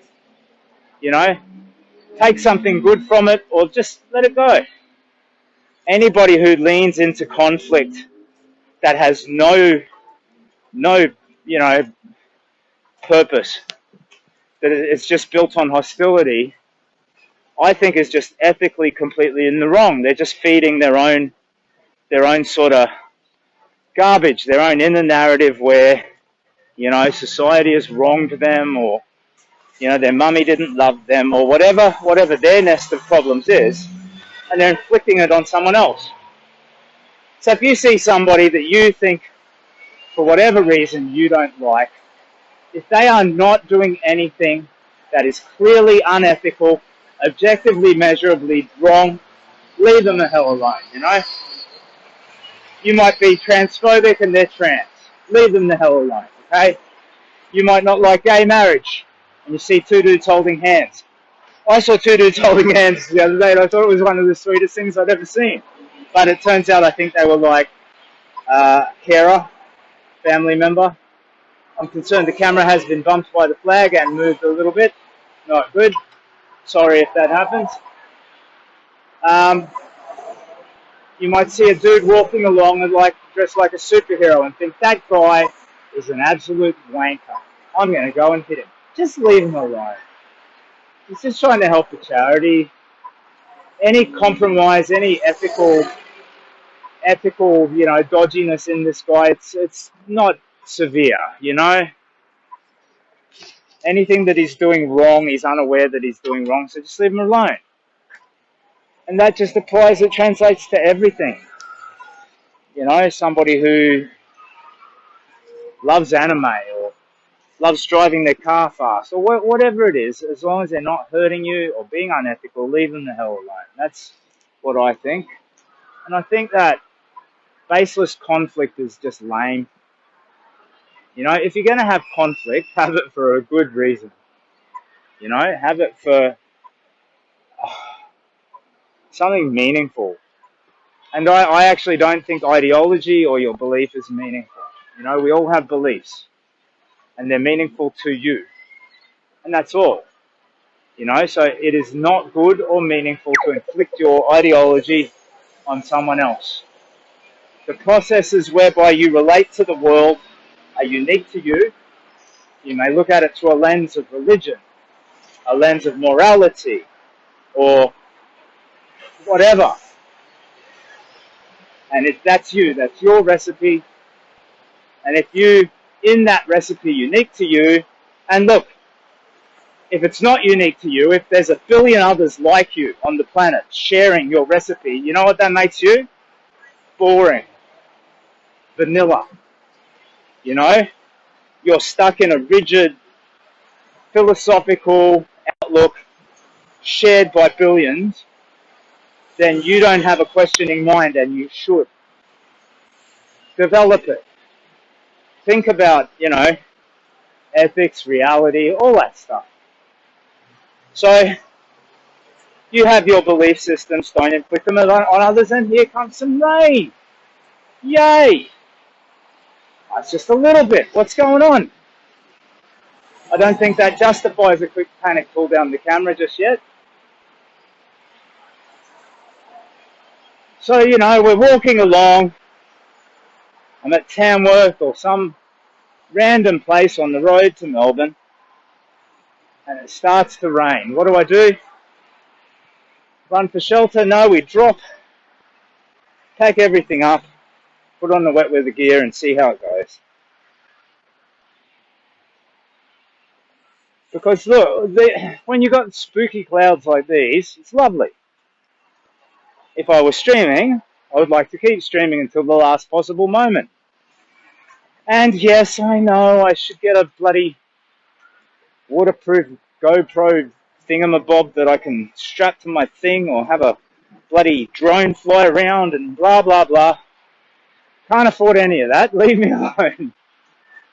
Take something good from it or just let it go. Anybody who leans into conflict that has no purpose, that it's just built on hostility, I think is just ethically completely in the wrong. They're just feeding their own sort of garbage, their own inner narrative where, society has wronged them or, their mummy didn't love them or whatever their nest of problems is, and they're inflicting it on someone else. So if you see somebody that you think, for whatever reason, you don't like, if they are not doing anything that is clearly unethical, objectively, measurably wrong, leave them the hell alone, You might be transphobic and they're trans. Leave them the hell alone, okay? You might not like gay marriage, and you see two dudes holding hands. I saw two dudes holding hands the other day, and I thought it was one of the sweetest things I'd ever seen. But it turns out I think they were like carer, family member. I'm concerned the camera has been bumped by the flag and moved a little bit. Not good. Sorry if that happens. You might see a dude walking along and dressed like a superhero and think that guy is an absolute wanker. I'm going to go and hit him. Just leave him alone. He's just trying to help the charity. Any compromise, any ethical, dodginess in this guy, it's not severe, Anything that he's doing wrong, he's unaware that he's doing wrong, so just leave him alone. And that just applies, it translates to everything. Somebody who loves anime or loves driving their car fast or whatever it is, as long as they're not hurting you or being unethical, leave them the hell alone. That's what I think. And I think that baseless conflict is just lame. If you're going to have conflict, have it for a good reason. Have it for something meaningful. And I actually don't think ideology or your belief is meaningful. We all have beliefs. And they're meaningful to you. And that's all. So it is not good or meaningful to inflict your ideology on someone else. The processes whereby you relate to the world are unique to you. You may look at it through a lens of religion, a lens of morality, or whatever. And if that's you, that's your recipe. And if you, in that recipe unique to you, and look, if it's not unique to you, if there's a billion others like you on the planet sharing your recipe, you know what that makes you? Boring. Vanilla. You're stuck in a rigid, philosophical outlook shared by billions, then you don't have a questioning mind, and you should. Develop it. Think about, ethics, reality, all that stuff. So, you have your belief systems, don't inflict them on others, and here comes some rain. Yay! That's just a little bit. What's going on? I don't think that justifies a quick panic pull down the camera just yet. So, we're walking along. I'm at Tamworth or some random place on the road to Melbourne. And it starts to rain. What do? Run for shelter? No, we drop. Pack everything up. Put on the wet weather gear and see how it goes. Because look, when you got spooky clouds like these, it's lovely. If I was streaming, I would like to keep streaming until the last possible moment. And yes, I know I should get a bloody waterproof GoPro thingamabob that I can strap to my thing, or have a bloody drone fly around and blah blah blah. Can't afford any of that. Leave me alone.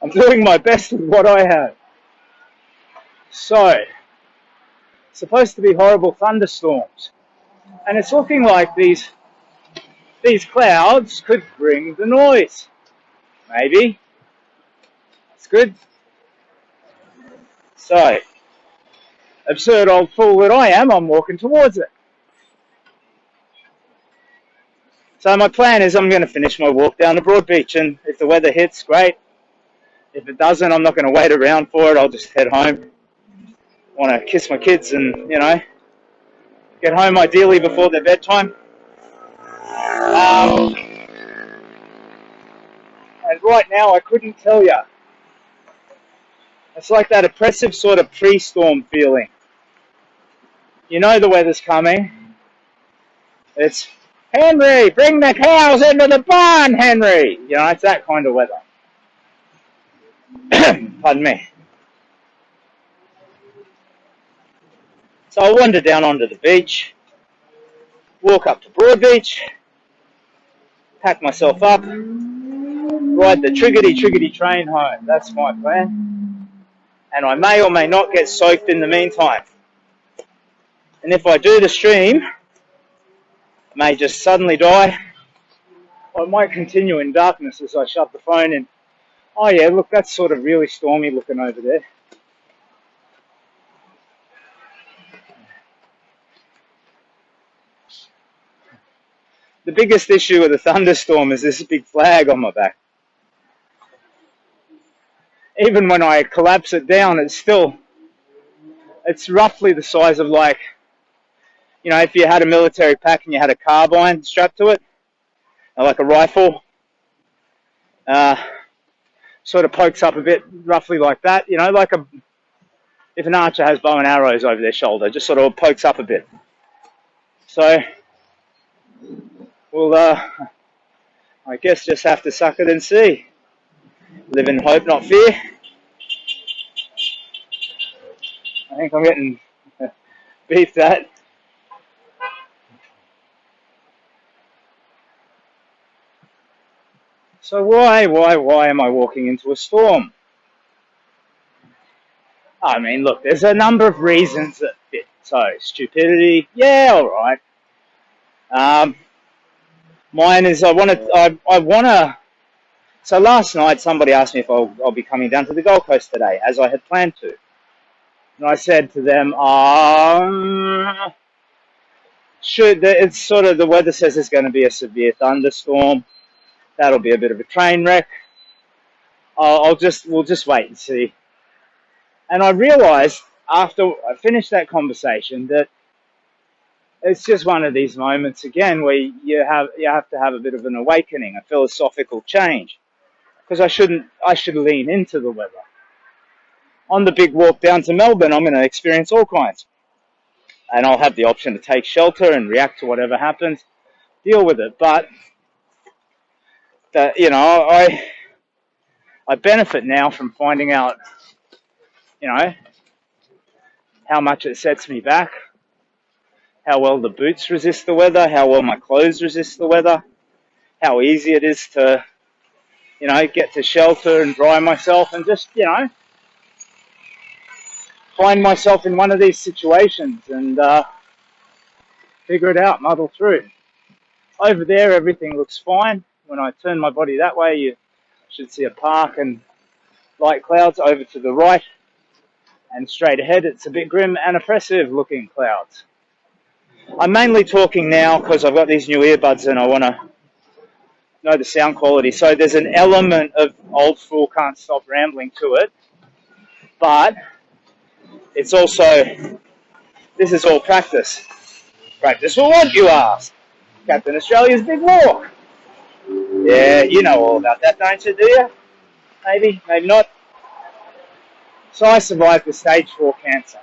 I'm doing my best with what I have. So, it's supposed to be horrible thunderstorms. And it's looking like these clouds could bring the noise. Maybe. That's good. So, absurd old fool that I am, I'm walking towards it. So my plan is I'm going to finish my walk down the Broad Beach, and if the weather hits, great. If it doesn't, I'm not going to wait around for it. I'll just head home. Want to kiss my kids and, get home ideally before their bedtime. And right now, I couldn't tell you. It's like that oppressive sort of pre-storm feeling. You know the weather's coming. It's, Henry, bring the cows into the barn, Henry! It's that kind of weather. Pardon me. So I wander down onto the beach, walk up to Broadbeach, pack myself up, ride the triggity train home. That's my plan. and I may or may not get soaked in the meantime. And if I do the stream, I may just suddenly die. I might continue in darkness as I shut the phone in. Oh yeah, look, that's sort of really stormy looking over there. The biggest issue with a thunderstorm is this big flag on my back. Even when I collapse it down, it's roughly the size of, like, you know, if you had a military pack and you had a carbine strapped to it, like a rifle, sort of pokes up a bit, roughly like that, you know, like if an archer has bow and arrows over their shoulder, just sort of pokes up a bit. So we'll, I guess, just have to suck it and see. Live in hope, not fear. I think I'm getting beefed at. So why am I walking into a storm? I mean, look, there's a number of reasons that fit. So, stupidity, yeah, all right. Mine is I want to. So last night somebody asked me if I'll be coming down to the Gold Coast today, as I had planned to. And I said to them, it's sort of, the weather says there's going to be a severe thunderstorm. That'll be a bit of a train wreck. We'll just wait and see. And I realised after I finished that conversation that it's just one of these moments again where you have to have a bit of an awakening, a philosophical change, because I should lean into the weather. On the big walk down to Melbourne, I'm going to experience all kinds, and I'll have the option to take shelter and react to whatever happens, deal with it. But you know, I benefit now from finding out, you know, how much it sets me back, how well the boots resist the weather, how well my clothes resist the weather, how easy it is to, you know, get to shelter and dry myself and just, you know, find myself in one of these situations and figure it out, muddle through. Over there, everything looks fine. When I turn my body that way, you should see a park and light clouds. Over to the right and straight ahead, it's a bit grim and oppressive looking clouds. I'm mainly talking now because I've got these new earbuds and I want to know the sound quality. So there's an element of old fool can't stop rambling to it, but it's also, this is all practice. Practice for what, you ask? Captain Australia's Big Walk. Yeah, you know all about that, don't you, do you? Maybe, maybe not. So I survived the stage 4 cancer.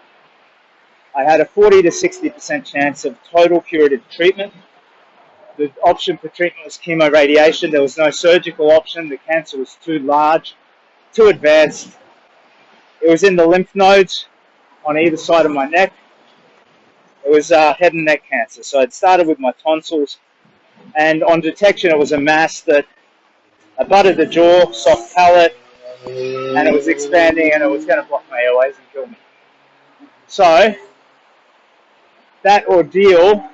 I had a 40 to 60% chance of total curative treatment. The option for treatment was chemoradiation. There was no surgical option. The cancer was too large, too advanced. It was in the lymph nodes on either side of my neck. It was head and neck cancer. So it started with my tonsils, and on detection it was a mass that abutted the jaw, soft palate, and it was expanding and it was going to block my airways and kill me. So that ordeal,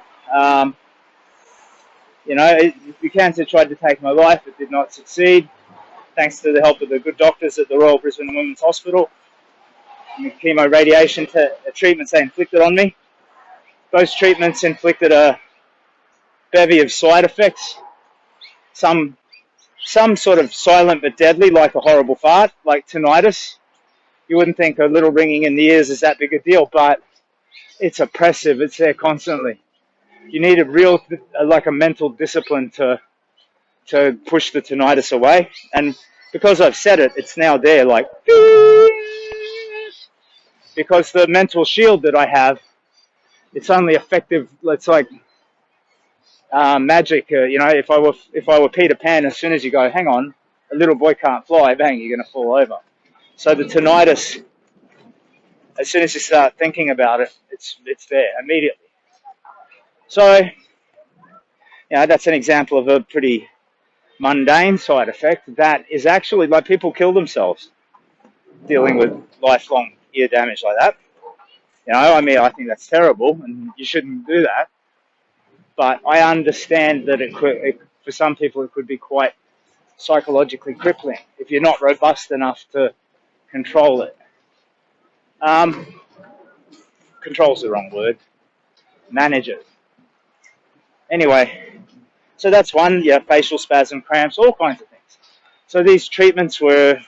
you know, the cancer tried to take my life. It did not succeed, thanks to the help of the good doctors at the Royal Brisbane Women's Hospital. And the chemoradiation treatments they inflicted on me. Those treatments inflicted a bevy of side effects. Some sort of silent but deadly, like a horrible fart, like tinnitus. You wouldn't think a little ringing in the ears is that big a deal, but it's oppressive. It's there constantly. You need a real, like a mental discipline to push the tinnitus away. And because I've said it, it's now there, like, because the mental shield that I have, it's only effective. It's like magic. You know, if I were Peter Pan, as soon as you go, hang on, a little boy can't fly, bang, you're going to fall over. So the tinnitus, as soon as you start thinking about it, it's there immediately. So, you know, that's an example of a pretty mundane side effect that is actually, like, people kill themselves. dealing with lifelong ear damage like that. You know, I mean, I think that's terrible, and you shouldn't do that. But I understand that for some people, it could be quite psychologically crippling if you're not robust enough to control it. Control's the wrong word. Manage it. Anyway, so that's one. Yeah, facial spasm, cramps, all kinds of things. So these treatments were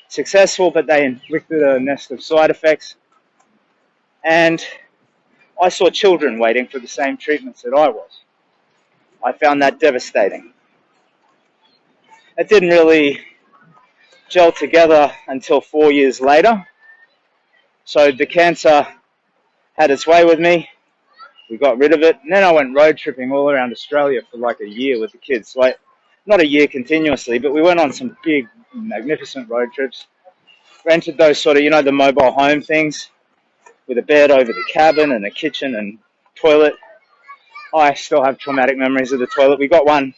successful, but they inflicted a nest of side effects. And I saw children waiting for the same treatments that I was. I found that devastating. It didn't really gel together until 4 years later. So the cancer had its way with me. We got rid of it. And then I went road tripping all around Australia for like a year with the kids. Like, not a year continuously, but we went on some big, magnificent road trips. Rented those sort of, you know, the mobile home things with a bed over the cabin and a kitchen and toilet. I still have traumatic memories of the toilet. We got one.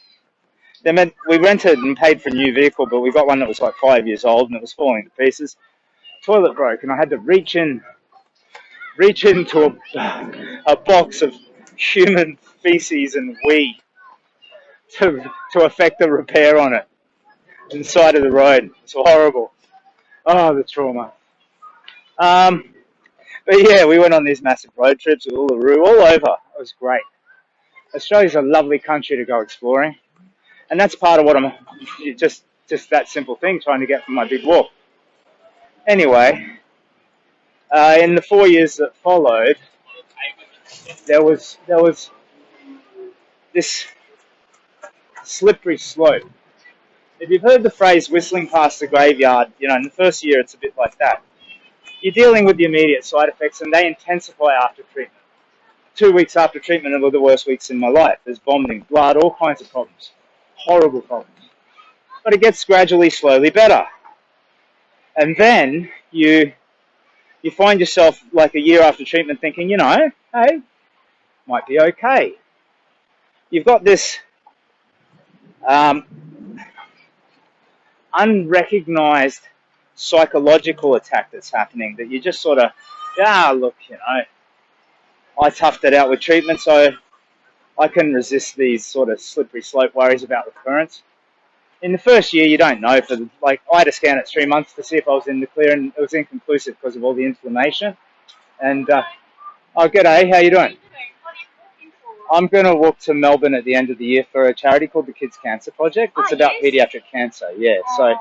We rented and paid for a new vehicle, but we got one that was like 5 years old and it was falling to pieces. Toilet broke and I had to reach into a box of human feces and wee to effect a repair on it inside of the road. It's horrible. Oh, the trauma. But yeah, we went on these massive road trips with Uluru all over. It was great. Australia's a lovely country to go exploring, and that's part of what I'm just that simple thing, trying to get from my big walk. Anyway, in the 4 years that followed, there was this slippery slope. If you've heard the phrase whistling past the graveyard, you know, in the first year it's a bit like that. You're dealing with the immediate side effects and they intensify after treatment. 2 weeks after treatment were the worst weeks in my life. There's vomiting, blood, all kinds of problems. Horrible problems. But it gets gradually, slowly better. And then you find yourself like a year after treatment thinking, you know, hey, might be okay. You've got this unrecognized psychological attack that's happening that you just sort of, look, you know, I toughed it out with treatment, so I can resist these sort of slippery slope worries about recurrence. In the first year, you don't know. I had a scan at 3 months to see if I was in the clear, and it was inconclusive because of all the inflammation. And g'day, how you doing? I'm going to walk to Melbourne at the end of the year for a charity called the Kids Cancer Project. It's about paediatric cancer, yeah. So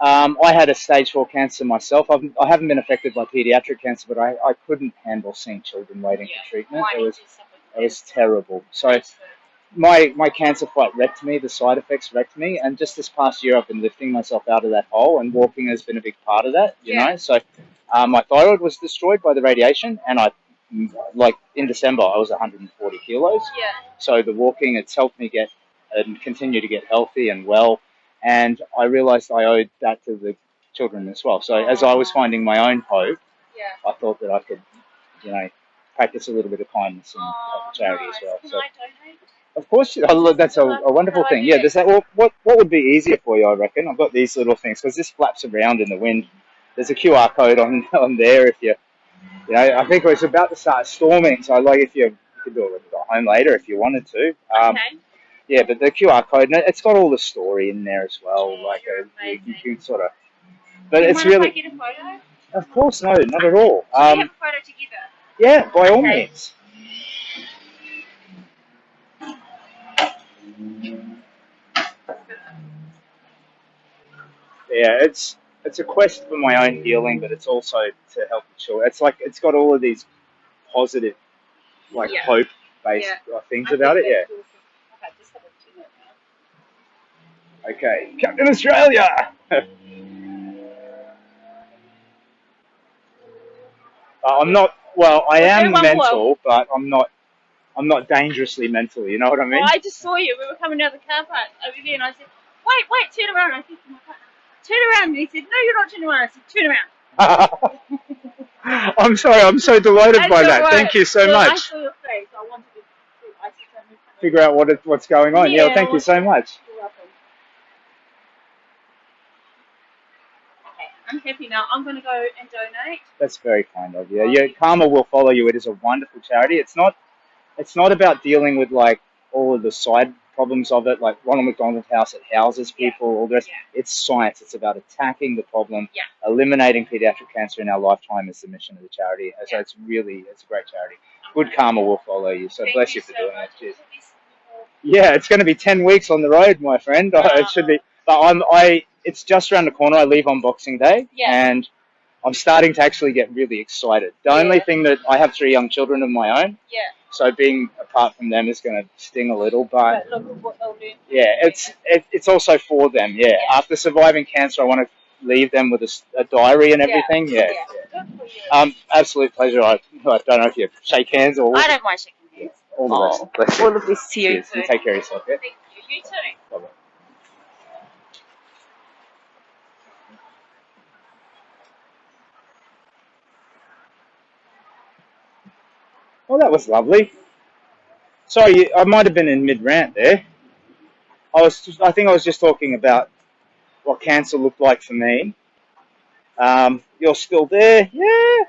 I had a stage 4 cancer myself. I haven't been affected by paediatric cancer, but I couldn't handle seeing children waiting for treatment. It was terrible. So my cancer fight wrecked me, the side effects wrecked me, and just this past year I've been lifting myself out of that hole, and walking has been a big part of that, you know. So my thyroid was destroyed by the radiation, and in December I was 140 kilos. So the walking, it's helped me get and continue to get healthy and well, and I realized I owed that to the children as well. So as I was finding my own hope, I thought that I could, you know, practice a little bit of kindness and help the charity as well. So, of course, that's a wonderful thing. Yeah, does that, what would be easier for you, I reckon? I've got these little things, because this flaps around in the wind. There's a QR code on there if you know, I think it's about to start storming, so if you could do it at home later if you wanted to. Okay. Yeah, but the QR code, it's got all the story in there as well. You can sort of, but it's really. If I get a photo? Of course, no, not at all. Do we have a photo together? Yeah, by all means. Yeah, it's a quest for my own healing, but it's also to help the children. It's got all of these positive, hope-based things about it. Yeah. Okay, Captain Australia. I'm not. Well, I am mental, but I'm not. I'm not dangerously mental. You know what I mean? Well, I just saw you. We were coming down the car park over here, and I said, "Wait, turn around." I said to my partner, "Turn around." And he said, "No, you're not turning around." I said, "Turn around." I'm sorry. I'm so delighted by that. Right. Thank you so much. I saw your face. I wanted to figure out what's going on. Yeah. Thank you so much. You're welcome. I'm happy now. I'm going to go and donate. That's very kind of you. Yeah, karma will follow you. It is a wonderful charity. It's not about dealing with like all of the side problems of it, like Ronald McDonald House. It houses people. All this. It's science. It's about attacking the problem. Eliminating pediatric cancer in our lifetime is the mission of the charity. So it's a great charity. Good karma will follow you. So bless you for doing that. Cheers. Yeah, it's going to be 10 weeks on the road, my friend. It should be. But it's just around the corner. I leave on Boxing Day, and I'm starting to actually get really excited. The only thing that I have 3 young children of my own. Yeah. So being apart from them is going to sting a little, but look at what they'll do. Yeah, it's also for them. Yeah. After surviving cancer, I want to leave them with a diary and everything. Yeah. Absolute pleasure. I don't know if you shake hands or. I don't mind shaking hands. All the best. Bless you. All of this to you. Cheers. You take care of yourself. Yeah. Thank you. You too. Bye-bye. Well, that was lovely. Sorry, I might have been in mid-rant there. I think I was just talking about what cancer looked like for me. You're still there? Yeah.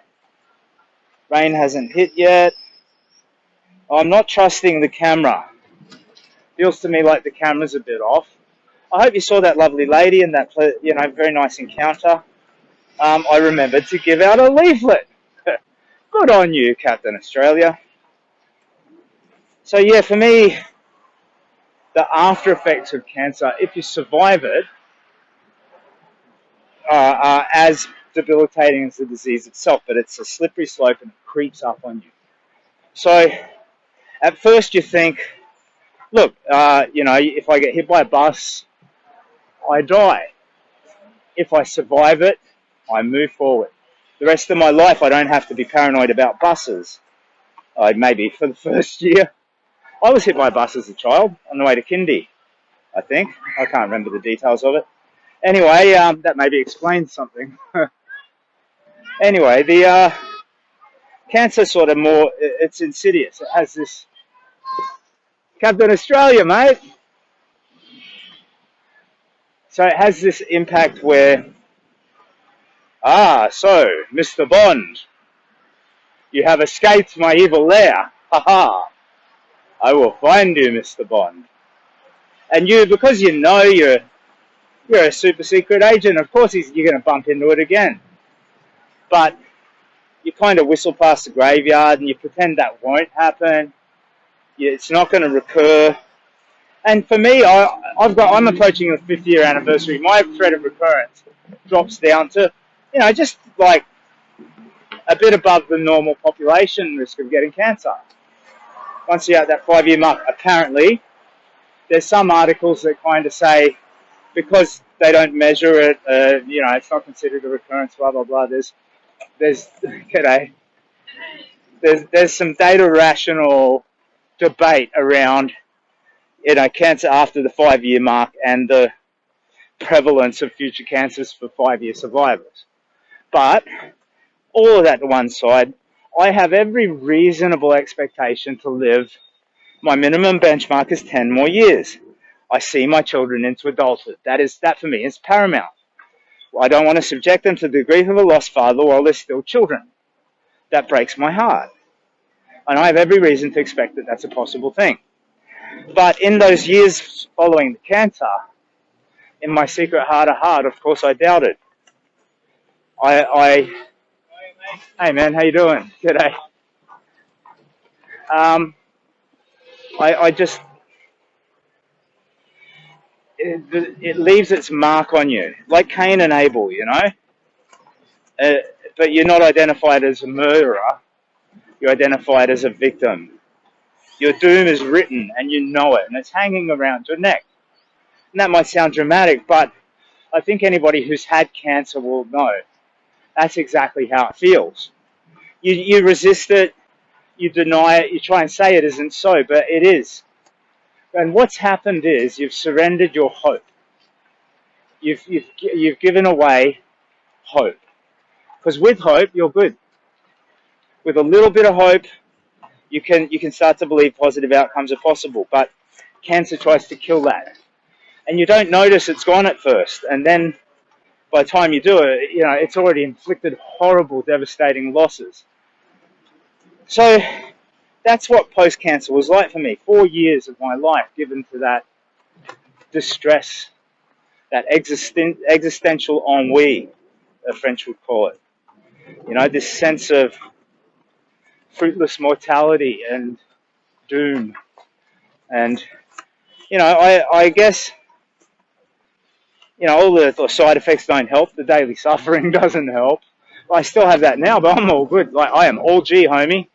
Rain hasn't hit yet. I'm not trusting the camera. Feels to me like the camera's a bit off. I hope you saw that lovely lady and that very nice encounter. I remembered to give out a leaflet. Good on you, Captain Australia. So yeah, for me, the after effects of cancer, if you survive it, are as debilitating as the disease itself, but it's a slippery slope and it creeps up on you. So at first you think, look, if I get hit by a bus, I die. If I survive it, I move forward. The rest of my life, I don't have to be paranoid about buses. Maybe for the first year. I was hit by a bus as a child on the way to kindy, I think. I can't remember the details of it. Anyway, that maybe explains something. Anyway, the cancer sort of it's insidious. It has this... Captain Australia, mate! So it has this impact where... so, Mr. Bond, you have escaped my evil lair. Ha-ha! I will find you, Mr. Bond. And you, because you know you're a super secret agent, of course you're going to bump into it again. But you kind of whistle past the graveyard and you pretend that won't happen. It's not going to recur. And for me, I'm approaching the 5th year anniversary. My threat of recurrence drops down to, just like a bit above the normal population risk of getting cancer. Once you're at that 5-year mark, apparently, there's some articles that kind of say, because they don't measure it, it's not considered a recurrence, blah, blah, blah. There's some data rational debate around, cancer after the 5-year mark and the prevalence of future cancers for 5-year survivors. But all of that to one side, I have every reasonable expectation to live. My minimum benchmark is 10 more years. I see my children into adulthood. That for me is paramount. I don't want to subject them to the grief of a lost father while they're still children. That breaks my heart. And I have every reason to expect that that's a possible thing. But in those years following the cancer, in my secret heart of heart, of course, I doubted. Hey man, how you doing? G'day. It leaves its mark on you, like Cain and Abel, but you're not identified as a murderer, you're identified as a victim. Your doom is written and you know it, and it's hanging around your neck. And that might sound dramatic, but I think anybody who's had cancer will know that's exactly how it feels. You resist it, you deny it, you try and say it isn't so, but it is. And what's happened is you've surrendered your hope. You've given away hope. Because with hope, you're good. With a little bit of hope, you can start to believe positive outcomes are possible. But cancer tries to kill that. And you don't notice it's gone at first. And then by the time you do it, you know, it's already inflicted horrible, devastating losses. So that's what post-cancer was like for me. 4 years of my life given to that distress, that existential ennui, the French would call it. You know, this sense of fruitless mortality and doom. And, you know, I guess, you know, all the side effects don't help. The daily suffering doesn't help. I still have that now, but I'm all good. Like, I am all G, homie.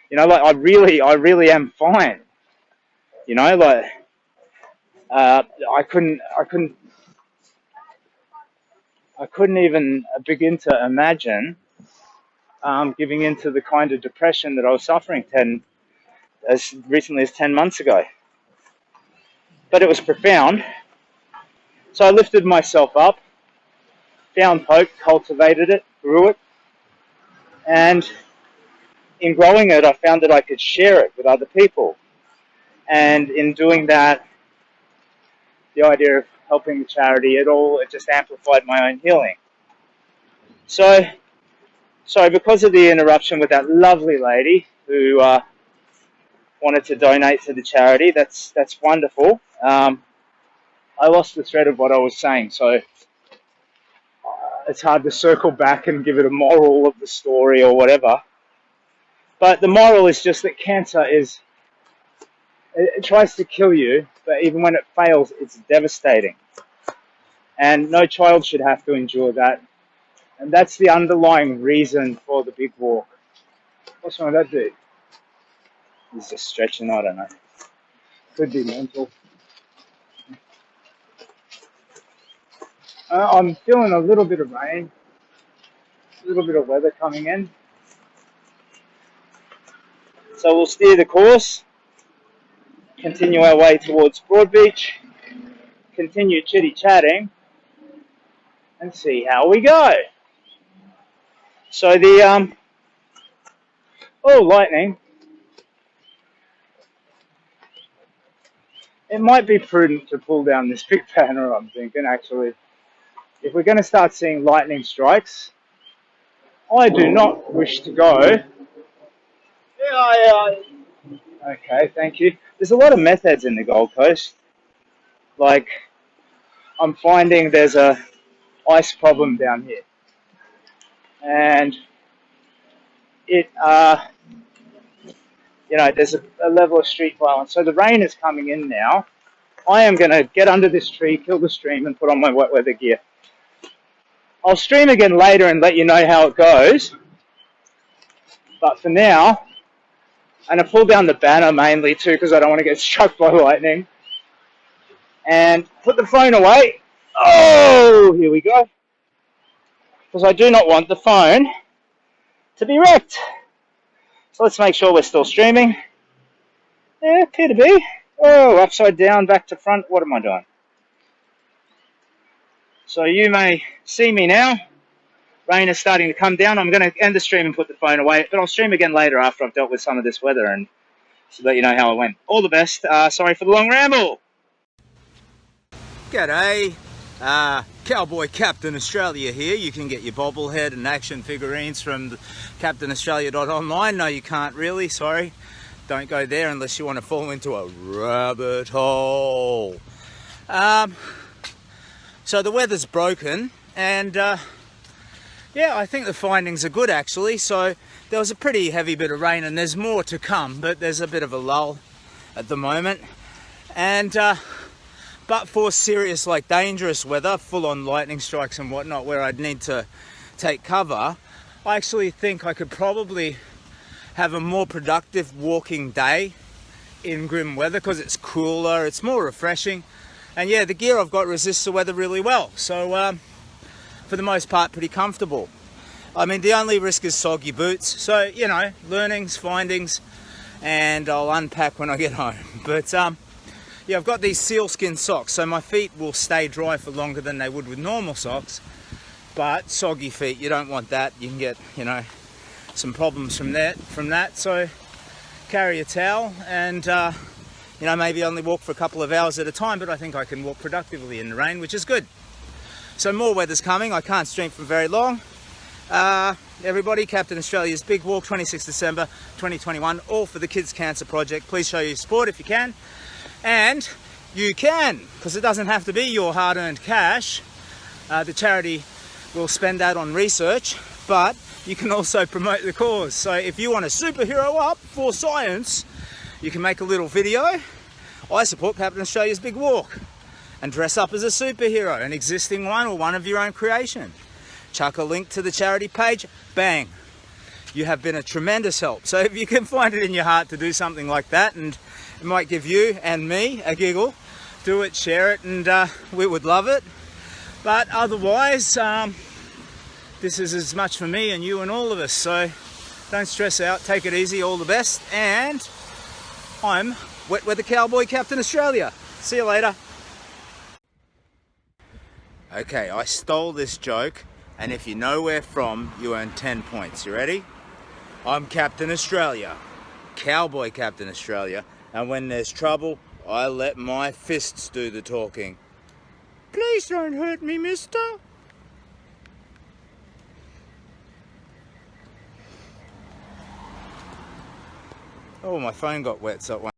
You know, like, I really am fine. You know, like, I couldn't even begin to imagine giving into the kind of depression that I was suffering as recently as 10 months ago. But it was profound. So I lifted myself up, found hope, cultivated it, grew it, and in growing it, I found that I could share it with other people. And in doing that, the idea of helping the charity, it just amplified my own healing. So because of the interruption with that lovely lady who wanted to donate to the charity, that's wonderful. I lost the thread of what I was saying, so it's hard to circle back and give it a moral of the story or whatever. But the moral is just that cancer it tries to kill you, but even when it fails, it's devastating. And no child should have to endure that. And that's the underlying reason for the big walk. What's wrong with that dude? He's just stretching, I don't know. Could be mental. I'm feeling a little bit of rain, a little bit of weather coming in. So we'll steer the course, continue our way towards Broadbeach, continue chitty-chatting, and see how we go. So lightning. It might be prudent to pull down this big banner, I'm thinking, actually. If we're going to start seeing lightning strikes, I do not wish to go. Okay, thank you. There's a lot of meth heads in the Gold Coast. Like, I'm finding there's a ice problem down here. And it, you know, there's a level of street violence. So the rain is coming in now. I am going to get under this tree, kill the stream, and put on my wet weather gear. I'll stream again later and let you know how it goes. But for now, I'm going to pull down the banner mainly too because I don't want to get struck by lightning. And put the phone away. Oh, here we go. Because I do not want the phone to be wrecked. So let's make sure we're still streaming. Yeah, appear to be. Oh, upside down, back to front. What am I doing? So you may see me now. Rain is starting to come down. I'm going to end the stream and put the phone away, but I'll stream again later after I've dealt with some of this weather and to let you know how it went. All the best. Sorry for the long ramble. G'day. Cowboy Captain Australia here. You can get your bobblehead and action figurines from CaptainAustralia.online. No, you can't really. Sorry. Don't go there unless you want to fall into a rabbit hole. So the weather's broken, and yeah, I think the findings are good actually. So there was a pretty heavy bit of rain, and there's more to come, but there's a bit of a lull at the moment. And but for serious, like dangerous weather, full-on lightning strikes and whatnot, where I'd need to take cover, I actually think I could probably have a more productive walking day in grim weather because it's cooler, it's more refreshing. And yeah, the gear I've got resists the weather really well. So for the most part, pretty comfortable. I mean, the only risk is soggy boots. So, you know, learnings, findings, and I'll unpack when I get home. But yeah, I've got these sealskin socks, so my feet will stay dry for longer than they would with normal socks. But soggy feet, you don't want that. You can get, you know, some problems from that. So carry a towel and you know, maybe only walk for a couple of hours at a time, but I think I can walk productively in the rain, which is good. So more weather's coming. I can't stream for very long. Everybody, Captain Australia's Big Walk, 26 December 2021, all for the Kids Cancer Project. Please show your support if you can. And you can, because it doesn't have to be your hard-earned cash. The charity will spend that on research, but you can also promote the cause. So if you want a superhero up for science, you can make a little video. I support Captain Australia's Big Walk, and dress up as a superhero, an existing one or one of your own creation. Chuck a link to the charity page, bang. You have been a tremendous help. So if you can find it in your heart to do something like that, and it might give you and me a giggle, do it, share it, and we would love it. But otherwise, this is as much for me and you and all of us. So don't stress out, take it easy, all the best. And I'm Wet Weather Cowboy Captain Australia. See you later. Okay, I stole this joke, and if you know where from, you earn 10 points. You ready? I'm Captain Australia, Cowboy Captain Australia, and when there's trouble, I let my fists do the talking. Please don't hurt me, mister. Oh, my phone got wet, so it went.